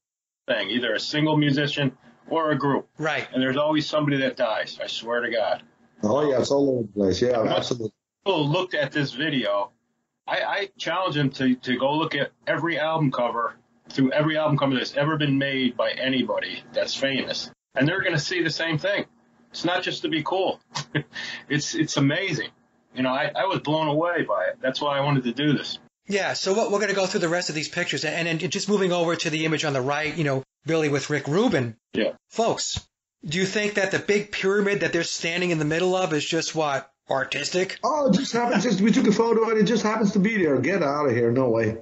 thing, either a single musician or a group. Right. And there's always somebody that dies. I swear to God. Oh, yeah, it's all over the place. Yeah, absolutely. People who looked at this video, I challenge them to go look at every album cover, through every album cover that's ever been made by anybody that's famous. And they're going to see the same thing. It's not just to be cool. It's amazing. You know, I was blown away by it. That's why I wanted to do this. Yeah, so we're going to go through the rest of these pictures. And then just moving over to the image on the right, you know, Billy with Rick Rubin. Yeah. Folks, do you think that the big pyramid that they're standing in the middle of is just what? Artistic? Oh, it just happens. We took a photo and it just happens to be there. Get out of here. No way.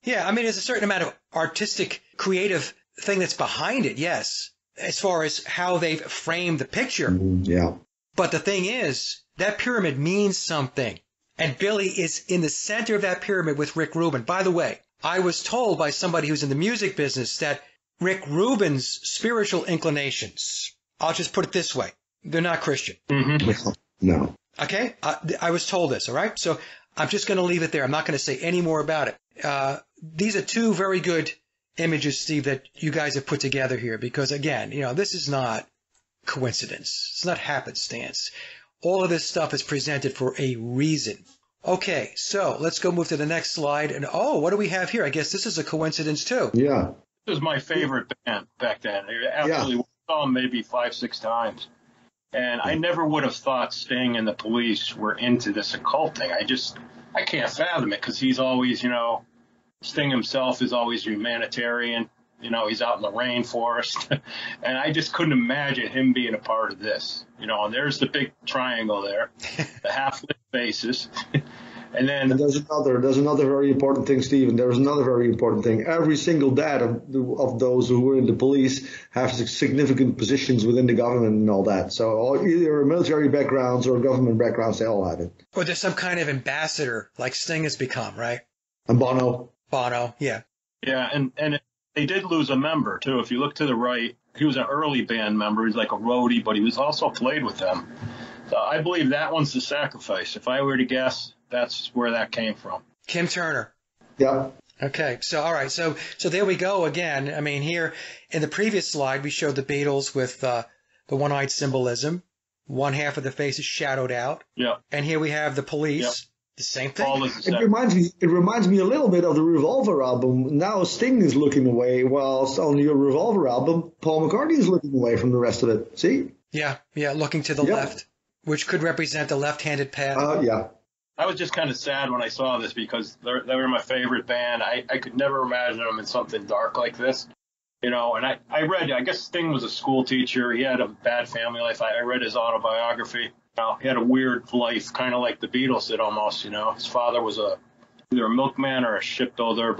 Yeah, I mean, there's a certain amount of artistic, creative thing that's behind it, yes, as far as how they've framed the picture. Yeah. But the thing is, that pyramid means something. And Billy is in the center of that pyramid with Rick Rubin. By the way, I was told by somebody who's in the music business that Rick Rubin's spiritual inclinations, I'll just put it this way, they're not Christian. Mm-hmm. No. Okay? I was told this, all right? So I'm just going to leave it there. I'm not going to say any more about it. These are two very good images, Steve, that you guys have put together here because, again, you know, this is not coincidence. It's not happenstance. All of this stuff is presented for a reason. Okay, so let's go move to the next slide. And, oh, what do we have here? I guess this is a coincidence, too. Yeah. This was my favorite band back then. I absolutely saw them maybe 5-6 times. And I never would have thought Sting and the Police were into this occult thing. I can't fathom it because he's always, you know, Sting himself is always humanitarian. You know, he's out in the rainforest. And I just couldn't imagine him being a part of this. You know, and there's the big triangle there, the half-lit faces. And there's another very important thing, Stephen. There's another very important thing. Every single dad of those who were in the police have significant positions within the government and all that. So either military backgrounds or government backgrounds, they all have it. Or there's some kind of ambassador like Sting has become, right? And Bono, yeah. Yeah, and they did lose a member, too. If you look to the right, he was an early band member. He was like a roadie, but he was also played with them. So I believe that one's the sacrifice. If I were to guess, that's where that came from. Kim Turner. Yeah. Okay, so all right, so there we go again. I mean, here in the previous slide, we showed the Beatles with the one-eyed symbolism. One half of the face is shadowed out. Yeah. And here we have the Police. Yep. The same thing. All is the same. It reminds me a little bit of the Revolver album. Now Sting is looking away, whilst on your Revolver album, Paul McCartney is looking away from the rest of it. See? Yeah, looking to the left, which could represent the left-handed path. Yeah. I was just kind of sad when I saw this because they were my favorite band. I could never imagine them in something dark like this. You know, and I read, I guess Sting was a school teacher. He had a bad family life. I read his autobiography. You know, he had a weird life, kind of like the Beatles did almost, you know. His father was either a milkman or a shipbuilder,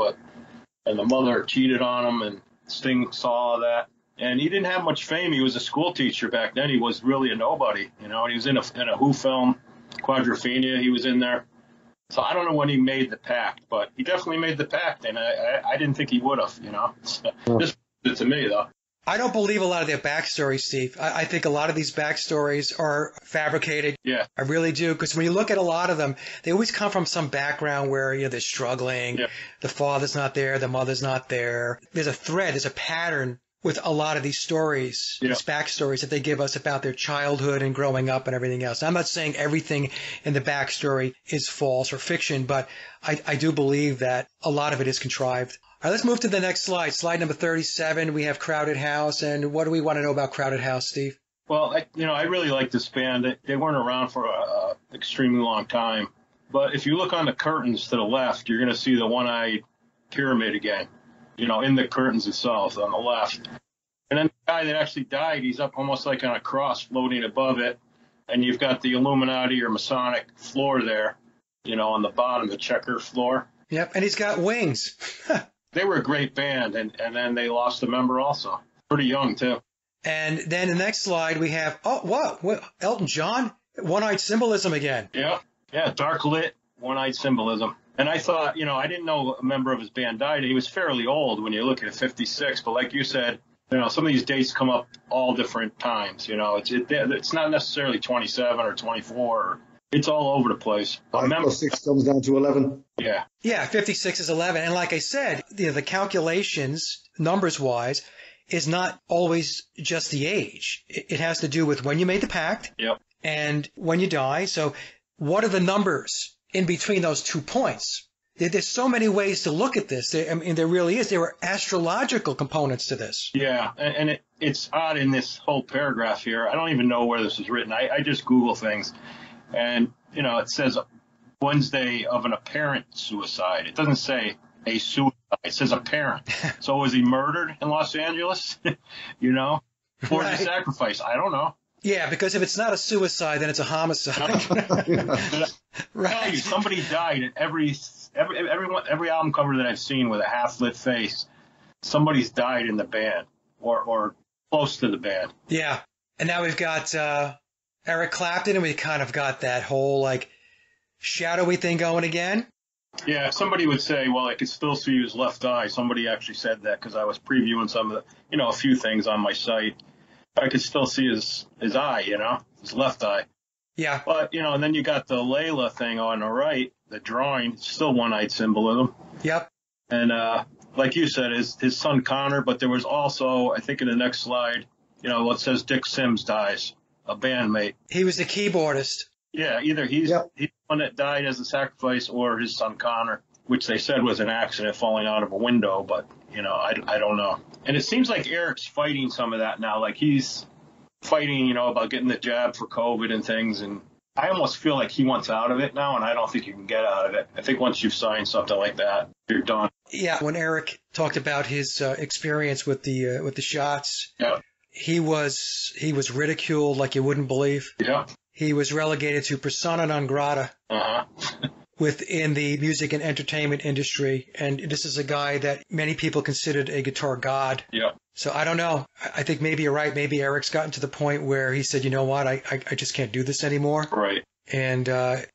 and the mother cheated on him, and Sting saw that. And he didn't have much fame. He was a school teacher back then. He was really a nobody, you know. He was in a Who film, Quadrophenia, he was in there. So I don't know when he made the pact, but he definitely made the pact, and I didn't think he would have, you know. Just to me, though. I don't believe a lot of their backstories, Steve. I think a lot of these backstories are fabricated. Yeah. I really do, because when you look at a lot of them, they always come from some background where, you know, they're struggling. Yeah. The father's not there, the mother's not there. There's a thread, there's a pattern with a lot of these stories, these backstories that they give us about their childhood and growing up and everything else. I'm not saying everything in the backstory is false or fiction, but I do believe that a lot of it is contrived. All right, let's move to the next slide. Slide number 37. We have Crowded House. And what do we want to know about Crowded House, Steve? Well, I really like this band. They weren't around for an extremely long time. But if you look on the curtains to the left, you're going to see the one-eyed pyramid again, you know, in the curtains itself on the left. And then the guy that actually died, he's up almost like on a cross floating above it. And you've got the Illuminati or Masonic floor there, you know, on the bottom, the checker floor. Yep, and he's got wings. They were a great band, and then they lost a member also. Pretty young, too. And then the next slide we have, what? Elton John? One-eyed symbolism again. Yeah, dark lit, one-eyed symbolism. And I thought, you know, I didn't know a member of his band died. He was fairly old when you look at 56, but like you said, you know, some of these dates come up all different times. You know, it's not necessarily 27 or 24. It's all over the place. 5 plus 6 comes down to 11. Yeah. Yeah, 56 is 11. And like I said, you know, the calculations, numbers-wise, is not always just the age. It has to do with when you made the pact and when you die. So what are the numbers in between those 2 points? There's so many ways to look at this. I mean, there really is. There are astrological components to this. Yeah, and it's odd in this whole paragraph here. I don't even know where this is written. I just Google things. And, you know, it says Wednesday of an apparent suicide. It doesn't say a suicide. It says apparent. So was he murdered in Los Angeles? You know? Or the sacrifice? I don't know. Yeah, because if it's not a suicide, then it's a homicide. Right. Somebody died at every album cover that I've seen with a half-lit face. Somebody's died in the band or close to the band. Yeah. And now we've got Eric Clapton, and we kind of got that whole, like, shadowy thing going again. Yeah, somebody would say, well, I could still see his left eye. Somebody actually said that because I was previewing some of the, you know, a few things on my site. I could still see his eye, you know, his left eye. Yeah. But, you know, and then you got the Layla thing on the right, the drawing, still one-eyed symbolism. Yep. And like you said, his son Connor, but there was also, I think in the next slide, you know, what says Dick Sims dies, a bandmate. He was the keyboardist. Yeah, either he's the one that died as a sacrifice or his son Connor, which they said was an accident falling out of a window, but, you know, I don't know. And it seems like Eric's fighting some of that now, like he's fighting, you know, about getting the jab for COVID and things, and I almost feel like he wants out of it now, and I don't think you can get out of it. I think once you've signed something like that, you're done. Yeah, when Eric talked about his experience with the shots, yeah, he was ridiculed like you wouldn't believe. Yeah. He was relegated to persona non grata within the music and entertainment industry, and this is a guy that many people considered a guitar god. Yeah. So I don't know. I think maybe you're right. Maybe Eric's gotten to the point where he said, you know what, I just can't do this anymore. Right. And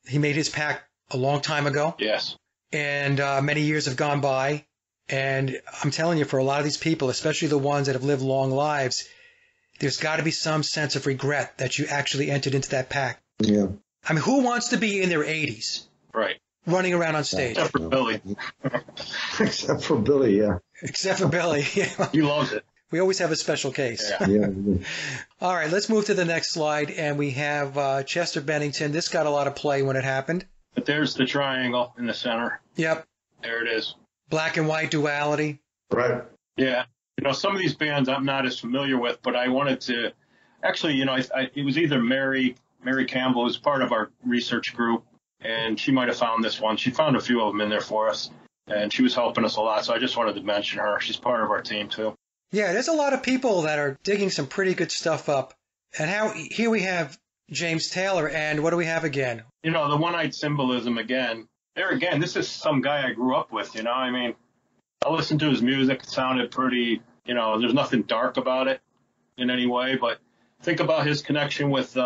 he made his pact a long time ago. Yes. And many years have gone by. And I'm telling you, for a lot of these people, especially the ones that have lived long lives, there's got to be some sense of regret that you actually entered into that pact. Yeah. I mean, who wants to be in their 80s Right. running around on stage. Except for Billy. Except for Billy, yeah. Except for Billy. He loves it. We always have a special case. Yeah. Yeah. All right, let's move to the next slide, and we have Chester Bennington. This got a lot of play when it happened. But there's the triangle in the center. Yep. There it is. Black and white duality. Right. Yeah. Some of these bands I'm not as familiar with, but I wanted to actually, it was either Mary Campbell, who's part of our research group, and she might have found this one. She found a few of them in there for us, and she was helping us a lot. So I just wanted to mention her. She's part of our team too. Yeah, there's a lot of people that are digging some pretty good stuff up. And here we have James Taylor, and what do we have again? The one-eyed symbolism again. There again, this is some guy I grew up with, I mean, I listened to his music. It sounded pretty, there's nothing dark about it in any way. But think about his connection with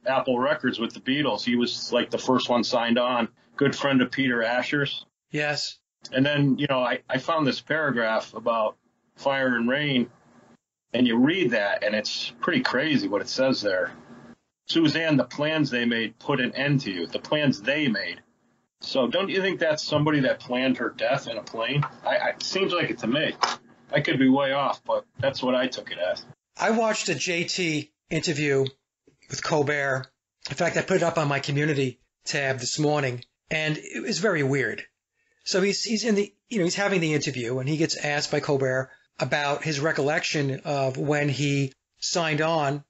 Apple Records with the Beatles. He was like the first one signed on, good friend of Peter Asher's. Yes. And then, I found this paragraph about Fire and Rain, and you read that, and it's pretty crazy what it says there. Suzanne, the plans they made put an end to you, the plans they made. So don't you think that's somebody that planned her death in a plane? It seems like it to me. I could be way off, but that's what I took it as. I watched a JT interview with Colbert. In fact, I put it up on my community tab this morning, and it was very weird. So he's in the, he's having the interview, and he gets asked by Colbert about his recollection of when he signed on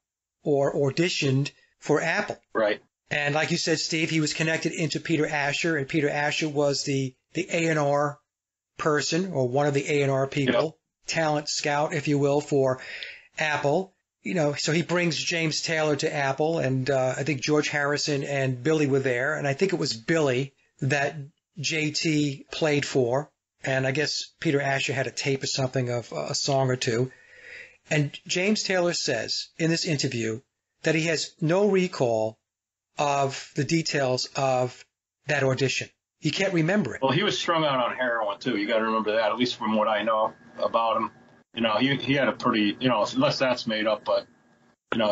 or auditioned for Apple. Right. And like you said, Steve, he was connected into Peter Asher, and Peter Asher was the A&R person, or one of the A&R people, talent scout, if you will, for Apple. So he brings James Taylor to Apple, and I think George Harrison and Billy were there, and I think it was Billy that JT played for, and I guess Peter Asher had a tape or something of a song or two. And James Taylor says in this interview that he has no recall of the details of that audition. He can't remember it. Well, he was strung out on heroin, too. You got to remember that, at least from what I know about him. He had a pretty, unless that's made up, but,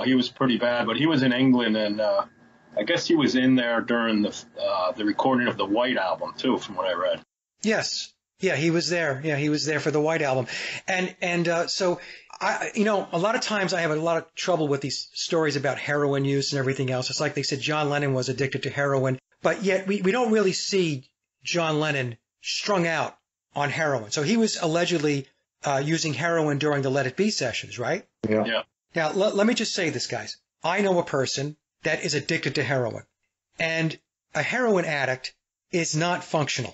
he was pretty bad. But he was in England, and I guess he was in there during the recording of the White Album, too, from what I read. Yes. Yeah, he was there. Yeah, he was there for the White Album. And so, a lot of times I have a lot of trouble with these stories about heroin use and everything else. It's like they said John Lennon was addicted to heroin, but yet we don't really see John Lennon strung out on heroin. So he was allegedly using heroin during the Let It Be sessions, right? Yeah. Now, let me just say this, guys. I know a person that is addicted to heroin, and a heroin addict is not functional.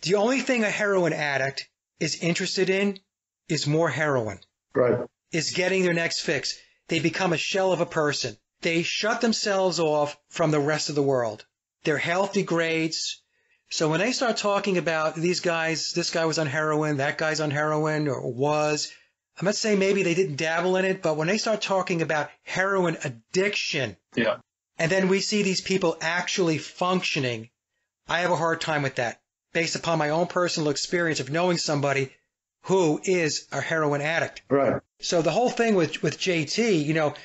The only thing a heroin addict is interested in is more heroin. Right. Is getting their next fix. They become a shell of a person. They shut themselves off from the rest of the world. Their health degrades. So when they start talking about these guys, this guy was on heroin, that guy's on heroin, or was, I'm not saying maybe they didn't dabble in it, but when they start talking about heroin addiction, yeah, and then we see these people actually functioning, I have a hard time with that, based upon my own personal experience of knowing somebody who is a heroin addict. Right. So the whole thing with JT,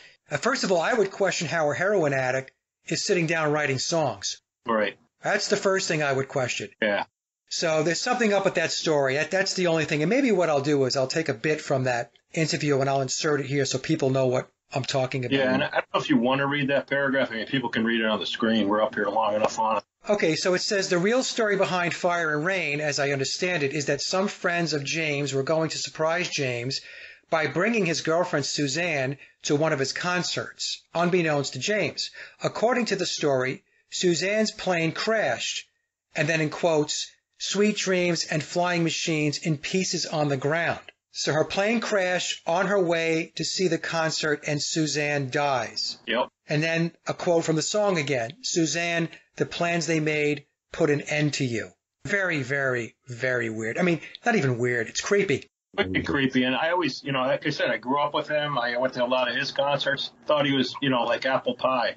first of all, I would question how a heroin addict is sitting down writing songs. Right. That's the first thing I would question. Yeah. So there's something up with that story. That's the only thing. And maybe what I'll do is I'll take a bit from that interview and I'll insert it here so people know what I'm talking about. Yeah, and I don't know if you want to read that paragraph. I mean, people can read it on the screen. We're up here long enough on it. Okay, so it says the real story behind Fire and Rain, as I understand it, is that some friends of James were going to surprise James by bringing his girlfriend Suzanne to one of his concerts, unbeknownst to James. According to the story, Suzanne's plane crashed, and then in quotes, sweet dreams and flying machines in pieces on the ground. So her plane crashed on her way to see the concert, and Suzanne dies. Yep. And then a quote from the song again. Suzanne, the plans they made put an end to you. Very, very, very weird. I mean, not even weird. It's creepy. Pretty creepy. And I always, like I said, I grew up with him. I went to a lot of his concerts. Thought he was, like apple pie,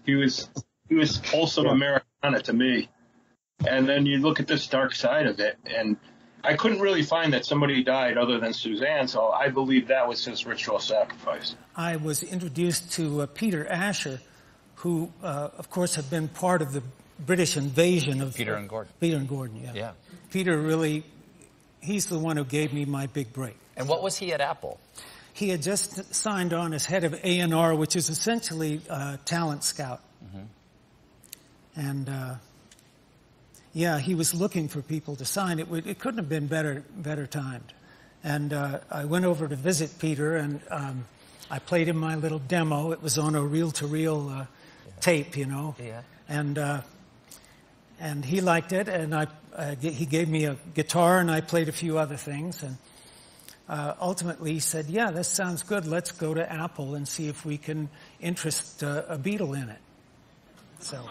He was wholesome Americana to me. And then you look at this dark side of it, and I couldn't really find that somebody died other than Suzanne, so I believe that was his ritual sacrifice. I was introduced to Peter Asher, who, of course, had been part of the British invasion of Peter and Gordon. Peter and Gordon, yeah. Yeah. Peter really, he's the one who gave me my big break. And what was he at Apple? He had just signed on as head of A&R, which is essentially talent scout. And yeah, he was looking for people to sign. It couldn't have been better timed. And I went over to visit Peter, and I played him my little demo. It was on a reel-to-reel tape, you know. Yeah. And he liked it, and he gave me a guitar, and I played a few other things. And ultimately, he said, "Yeah, this sounds good. Let's go to Apple and see if we can interest a Beatle in it." So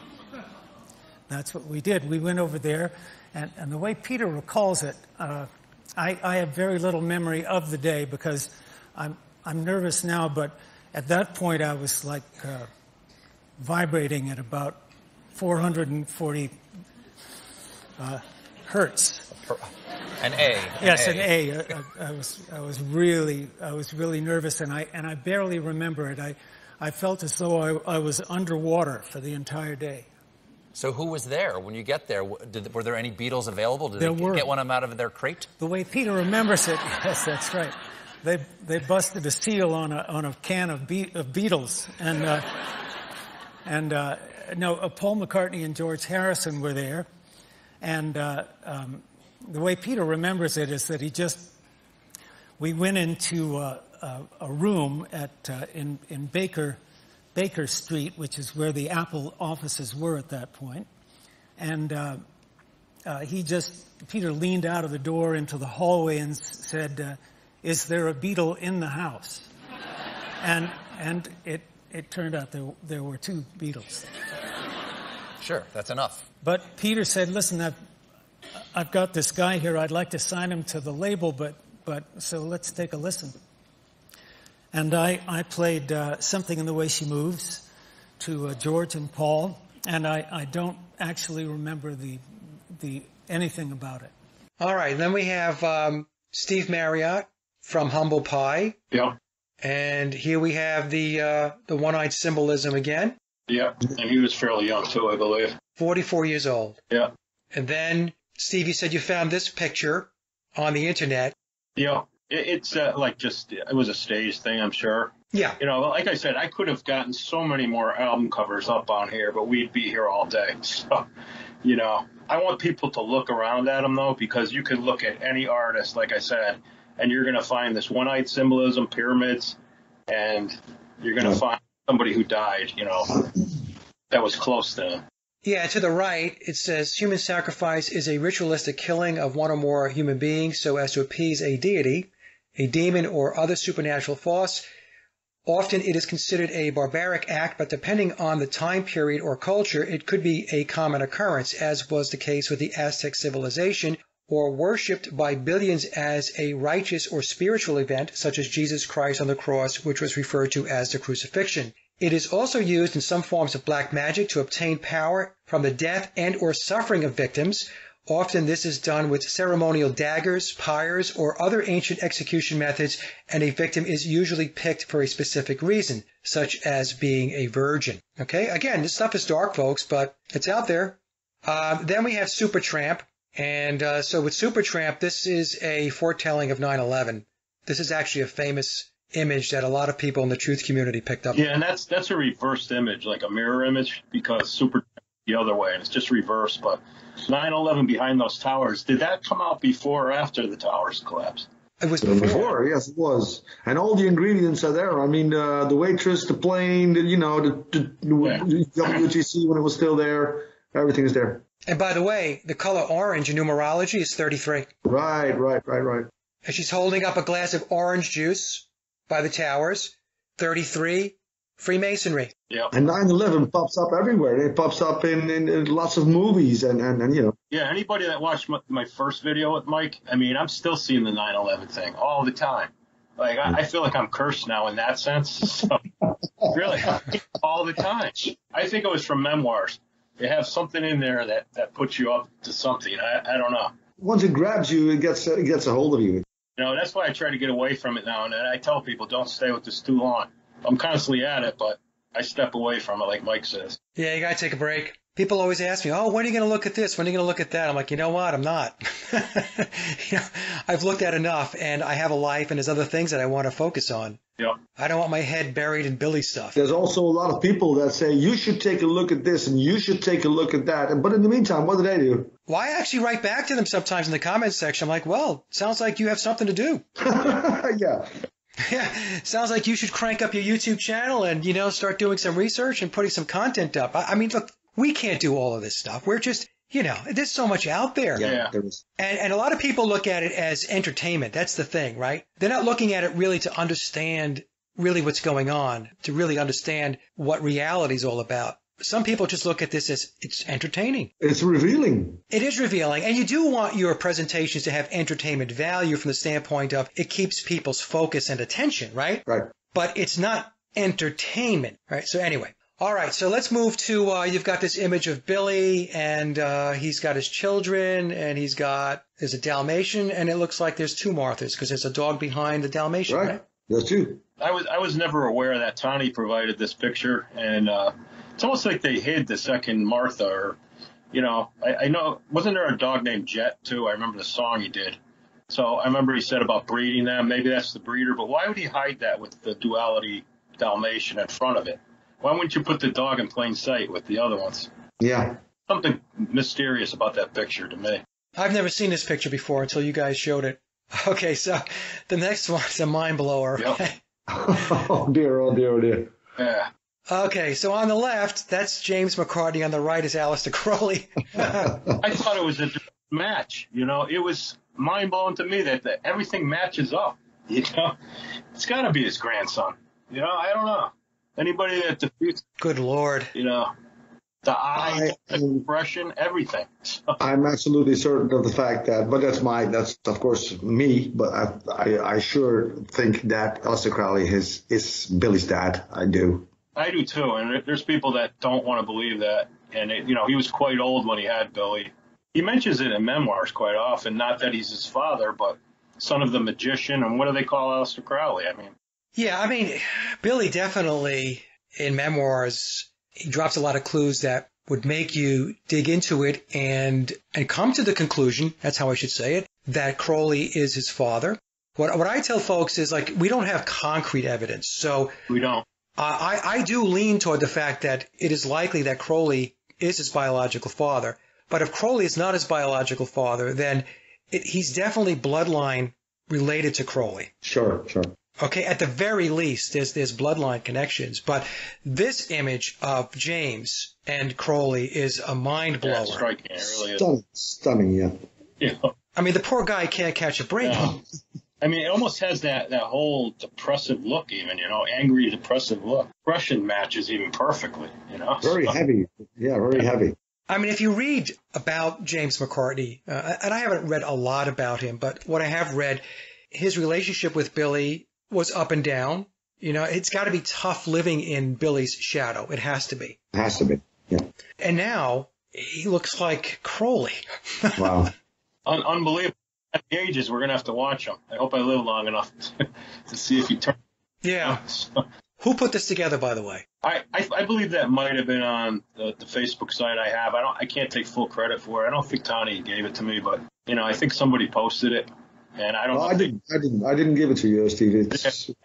that's what we did. We went over there, and the way Peter recalls it, I have very little memory of the day because I'm nervous now, but at that point I was like vibrating at about 440 hertz. An A. Yes, an A. I was really nervous, and I barely remember it. I felt as though I was underwater for the entire day. So who was there when you get there? Were there any Beatles available? Did There they were. get one of them out of their crate? The way Peter remembers it, yes, that's right. They busted a seal on a can of Beatles, and Paul McCartney and George Harrison were there, and the way Peter remembers it is that we went into a room in Baker Street, which is where the Apple offices were at that point, and Peter leaned out of the door into the hallway and said, "Is there a Beatle in the house?" And it turned out there were two Beatles. Sure, that's enough. But Peter said, "Listen, I've got this guy here. I'd like to sign him to the label, but so let's take a listen." And I played Something in the Way She Moves to George and Paul, and I don't actually remember the anything about it. All right, then we have Steve Marriott from Humble Pie. Yeah. And here we have the One-Eyed Symbolism again. Yeah. And he was fairly young too, I believe. 44 years old. Yeah. And then, Steve, you said you found this picture on the internet. Yeah. It's it was a stage thing, I'm sure. Yeah. You know, like I said, I could have gotten so many more album covers up on here, but we'd be here all day. So, you know, I want people to look around at them, though, because you could look at any artist, like I said, and you're going to find this one-eyed symbolism, pyramids, and you're going to find somebody who died, you know, that was close to them. Yeah, to the right, it says human sacrifice is a ritualistic killing of one or more human beings so as to appease a deity, a demon, or other supernatural force. Often it is considered a barbaric act, but depending on the time period or culture, it could be a common occurrence, as was the case with the Aztec civilization, or worshipped by billions as a righteous or spiritual event, such as Jesus Christ on the cross, which was referred to as the crucifixion. It is also used in some forms of black magic to obtain power from the death and or suffering of victims. Often this is done with ceremonial daggers, pyres, or other ancient execution methods, and a victim is usually picked for a specific reason, such as being a virgin. Okay, again, this stuff is dark, folks, but it's out there. Then we have Supertramp, and so with Supertramp, this is a foretelling of 9/11. This is actually a famous image that a lot of people in the truth community picked up. Yeah, and that's a reversed image, like a mirror image, because Supertramp the other way, and it's just reversed, but 9/11 behind those towers, did that come out before or after the towers collapsed? It was before. Yes, it was. And all the ingredients are there. I mean, the waitress, the plane, the WTC when it was still there, everything is there. And by the way, the color orange in numerology is 33. Right. And she's holding up a glass of orange juice by the towers. 33, Freemasonry. Yeah. And 9/11 pops up everywhere. It pops up in lots of movies and you know. Yeah, anybody that watched my first video with Mike, I mean, I'm still seeing the 9/11 thing all the time. Like, I feel like I'm cursed now in that sense. So, really, all the time. I think it was from memoirs. They have something in there that puts you up to something. I don't know. Once it grabs you, it gets a hold of you. You know, that's why I try to get away from it now. And I tell people, don't stay with this too long. I'm constantly at it, but I step away from it, like Mike says. Yeah, you got to take a break. People always ask me, oh, when are you going to look at this? When are you going to look at that? I'm like, you know what? I'm not. I've looked at enough, and I have a life, and there's other things that I want to focus on. Yep. I don't want my head buried in Billy stuff. There's also a lot of people that say, you should take a look at this, and you should take a look at that. But in the meantime, what do they do? Well, I actually write back to them sometimes in the comments section. I'm like, well, sounds like you have something to do. Yeah. Yeah, sounds like you should crank up your YouTube channel and, start doing some research and putting some content up. I mean, look, we can't do all of this stuff. We're just, there's so much out there. Yeah. There is. And a lot of people look at it as entertainment. That's the thing, right? They're not looking at it really to understand really what's going on, to really understand what reality is all about. Some people just look at this as it's entertaining. It's revealing. It is revealing. And you do want your presentations to have entertainment value from the standpoint of it keeps people's focus and attention, right? Right. But it's not entertainment, right? So anyway. All right. So let's move to, you've got this image of Billy and he's got his children and there's a Dalmatian and it looks like there's two Marthas because there's a dog behind the Dalmatian, right? There's two. I was never aware that Tani provided this picture, and it's almost like they hid the second Martha. Or, I know, wasn't there a dog named Jet too? I remember the song he did. So I remember he said about breeding them. Maybe that's the breeder, but why would he hide that with the duality Dalmatian in front of it? Why wouldn't you put the dog in plain sight with the other ones? Yeah. Something mysterious about that picture to me. I've never seen this picture before until you guys showed it. Okay, so the next one's a mind blower. Yep. Oh dear. Yeah. Okay, so on the left, that's James McCartney. On the right is Aleister Crowley. I thought it was a match. It was mind-blowing to me that everything matches up. It's got to be his grandson. I don't know. Anybody that defeats, Good Lord. the eye, the expression, everything. So. I'm absolutely certain of the fact but that's of course me, but I sure think that Aleister Crowley is Billy's dad. I do. I do too, and there's people that don't want to believe that. And he was quite old when he had Billy. He mentions it in memoirs quite often. Not that he's his father, but son of the magician. And what do they call Aleister Crowley? Yeah, Billy definitely in memoirs he drops a lot of clues that would make you dig into it and come to the conclusion. That's how I should say it. That Crowley is his father. What I tell folks is we don't have concrete evidence, so we don't. I do lean toward the fact that it is likely that Crowley is his biological father. But if Crowley is not his biological father, then he's definitely bloodline related to Crowley. Sure. Okay, at the very least, there's bloodline connections. But this image of James and Crowley is a mind blower. Yeah, it's striking. It really is. Stunning, yeah. The poor guy can't catch a break. Yeah. It almost has that whole depressive look, even, angry, depressive look. Expression matches even perfectly, Very heavy. Yeah, very heavy. If you read about James McCartney, and I haven't read a lot about him, but what I have read, his relationship with Billy was up and down. It's got to be tough living in Billy's shadow. It has to be. It has to be, yeah. And now he looks like Crowley. Wow. Unbelievable. At the ages, we're going to have to watch him. I hope I live long enough to see if he turns. Yeah. Who put this together, by the way? I believe that might have been on the Facebook site I have. I can't take full credit for it. I don't think Tani gave it to me, but I think somebody posted it, and I don't. I didn't give it to you, Steve.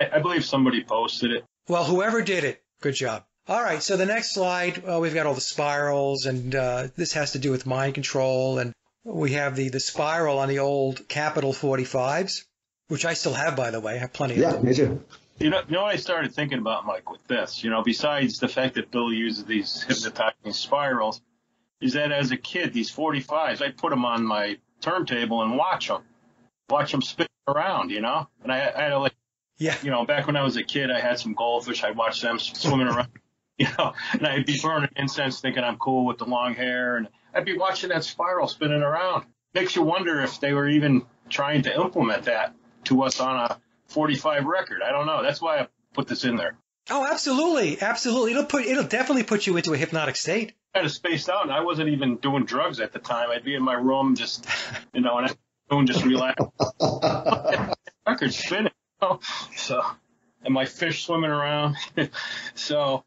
I believe somebody posted it. Well, whoever did it, good job. All right, so the next slide, we've got all the spirals, and this has to do with mind control, and we have the spiral on the old Capital 45s, which I still have, by the way. I have plenty of them. Yeah, me too. You know what I started thinking about, Mike, with this? Besides the fact that Billy uses these hypnotizing spirals, is that as a kid, these 45s, I put them on my turntable and watch them spin around, And I had to yeah. Back when I was a kid, I had some goldfish. I'd watch them swimming around, and I'd be burning incense thinking I'm cool with the long hair. And I'd be watching that spiral spinning around. Makes you wonder if they were even trying to implement that to us on a 45 record. I don't know. That's why I put this in there. Oh, absolutely. Absolutely. It'll definitely put you into a hypnotic state. I had spaced out, and I wasn't even doing drugs at the time. I'd be in my room just, and I'm just relax. Record spinning. So, and my fish swimming around. So,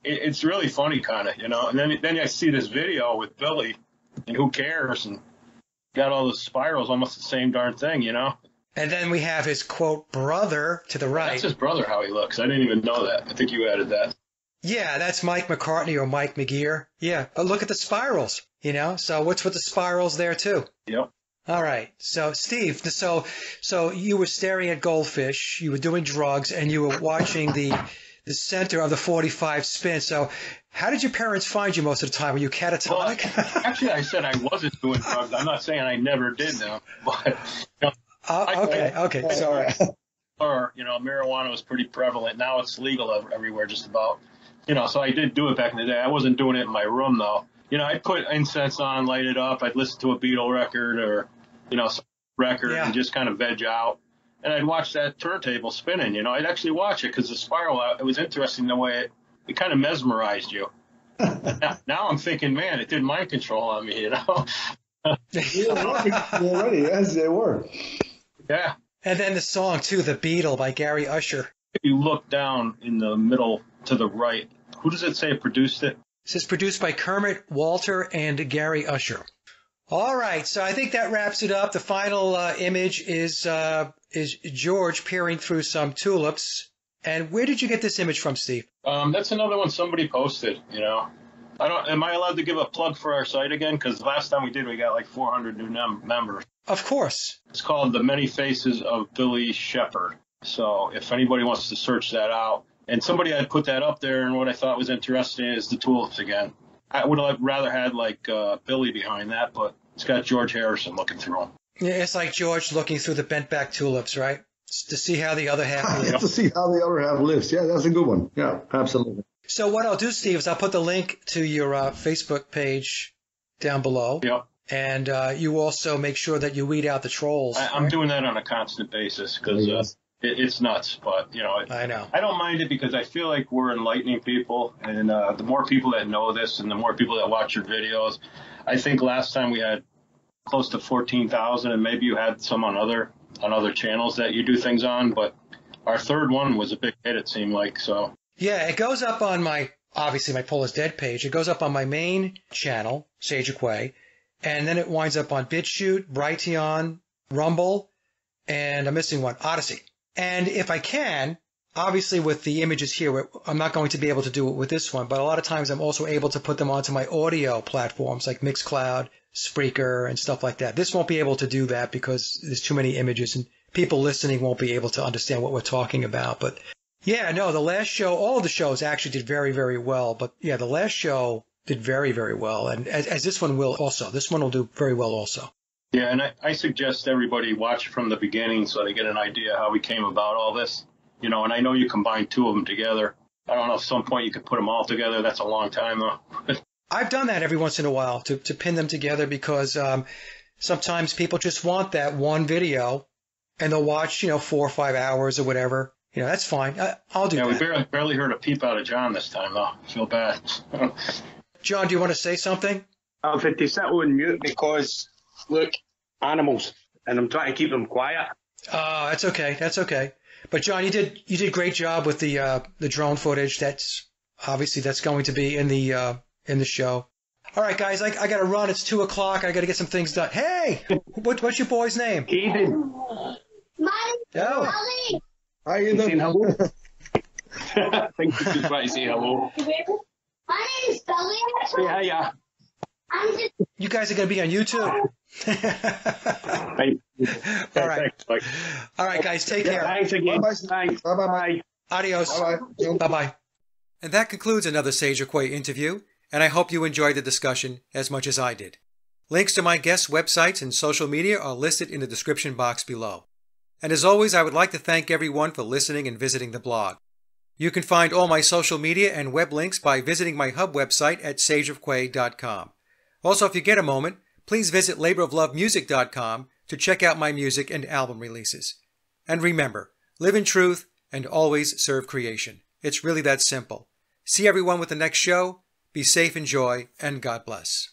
it's it's really funny, kind of, And then I see this video with Billy, and who cares? And got all those spirals, almost the same darn thing, And then we have his, quote, brother to the right. That's his brother, how he looks. I didn't even know that. I think you added that. Yeah, that's Mike McCartney or Mike McGear. Yeah, but look at the spirals, So what's with the spirals there, too? Yep. All right. So, Steve, so you were staring at goldfish, you were doing drugs, and you were watching the center of the 45 spin. So how did your parents find you most of the time? Were you catatonic? Well, actually, I said I wasn't doing drugs. I'm not saying I never did them. But, okay. Sorry. Or, marijuana was pretty prevalent. Now it's legal everywhere just about. So I did do it back in the day. I wasn't doing it in my room, though. I'd put incense on, light it up. I'd listen to a Beatle record or, some record and just kind of veg out. And I'd watch that turntable spinning, I'd actually watch it because the spiral, it was interesting the way it kind of mesmerized you. now I'm thinking, man, it did mind control on me, Already, yes, they were. Yeah. And then the song, too, The Beatle by Gary Usher. If you look down in the middle to the right, who does it say produced it? It says produced by Kermit Walter and Gary Usher. All right, so I think that wraps it up. The final image is George peering through some tulips. And where did you get this image from, Steve? That's another one somebody posted, Am I allowed to give a plug for our site again? Because last time we did, we got like 400 new members. Of course. It's called The Many Faces of Billy Shepherd. So if anybody wants to search that out. And somebody had put that up there, and what I thought was interesting is the tulips again. I would have rather had like Billy behind that, but it's got George Harrison looking through them. Yeah, it's like George looking through the bent back tulips, right? To see how the other half lives. To see how the other half lives. Yeah, that's a good one. Yeah, absolutely. So what I'll do, Steve, is I'll put the link to your Facebook page down below. Yep. And you also make sure that you weed out the trolls. I'm doing that on a constant basis because it's nuts. But, I know. I don't mind it because I feel like we're enlightening people. And the more people that know this and the more people that watch your videos, I think last time we had close to 14,000, and maybe you had some on other channels that you do things on. But our third one was a big hit, it seemed like. So yeah, it goes up on my Poll is Dead page. It goes up on my main channel, Sage of Quay, and then it winds up on BitChute, Brighteon, Rumble, and I'm missing one, Odyssey. And if I can, obviously with the images here, I'm not going to be able to do it with this one, but a lot of times I'm also able to put them onto my audio platforms like Mixcloud, Spreaker, and stuff like that. This won't be able to do that because there's too many images and people listening won't be able to understand what we're talking about. But yeah, no, the last show, all of the shows actually did very, very well. But yeah, the last show did very, very well. And as this one will also. This one will do very well also. Yeah, and I suggest everybody watch from the beginning so they get an idea how we came about all this. And I know you combined two of them together. I don't know, at some point you could put them all together. That's a long time, though. I've done that every once in a while to pin them together because sometimes people just want that one video and they'll watch, 4 or 5 hours or whatever. That's fine. I'll do that. Yeah, we barely heard a peep out of John this time, though. I feel bad. John, do you want to say something? I've had to sit on mute because, look, animals, and I'm trying to keep them quiet. Oh, that's okay. That's okay. But John, you did a great job with the drone footage. That's going to be in the show. All right, guys, I got to run. It's 2:00. I got to get some things done. Hey, what's your boy's name? Aiden. Oh. Hi, Aiden. Saying hello? I think you just want to say hello. My name is Billy. Say hi, yeah. You guys are going to be on YouTube. Right. All right. Thanks. All right, guys, take care. Thanks again. Bye-bye. Thanks. Bye-bye. Adios. Bye-bye. Bye-bye. And that concludes another Sage of Quay interview, and I hope you enjoyed the discussion as much as I did. Links to my guests' websites and social media are listed in the description box below. And as always, I would like to thank everyone for listening and visiting the blog. You can find all my social media and web links by visiting my hub website at sageofquay.com. Also, if you get a moment, please visit laboroflovemusic.com to check out my music and album releases. And remember, live in truth and always serve creation. It's really that simple. See everyone with the next show. Be safe, enjoy, and God bless.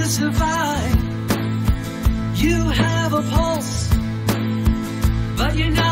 to survive. You have a pulse, but you're not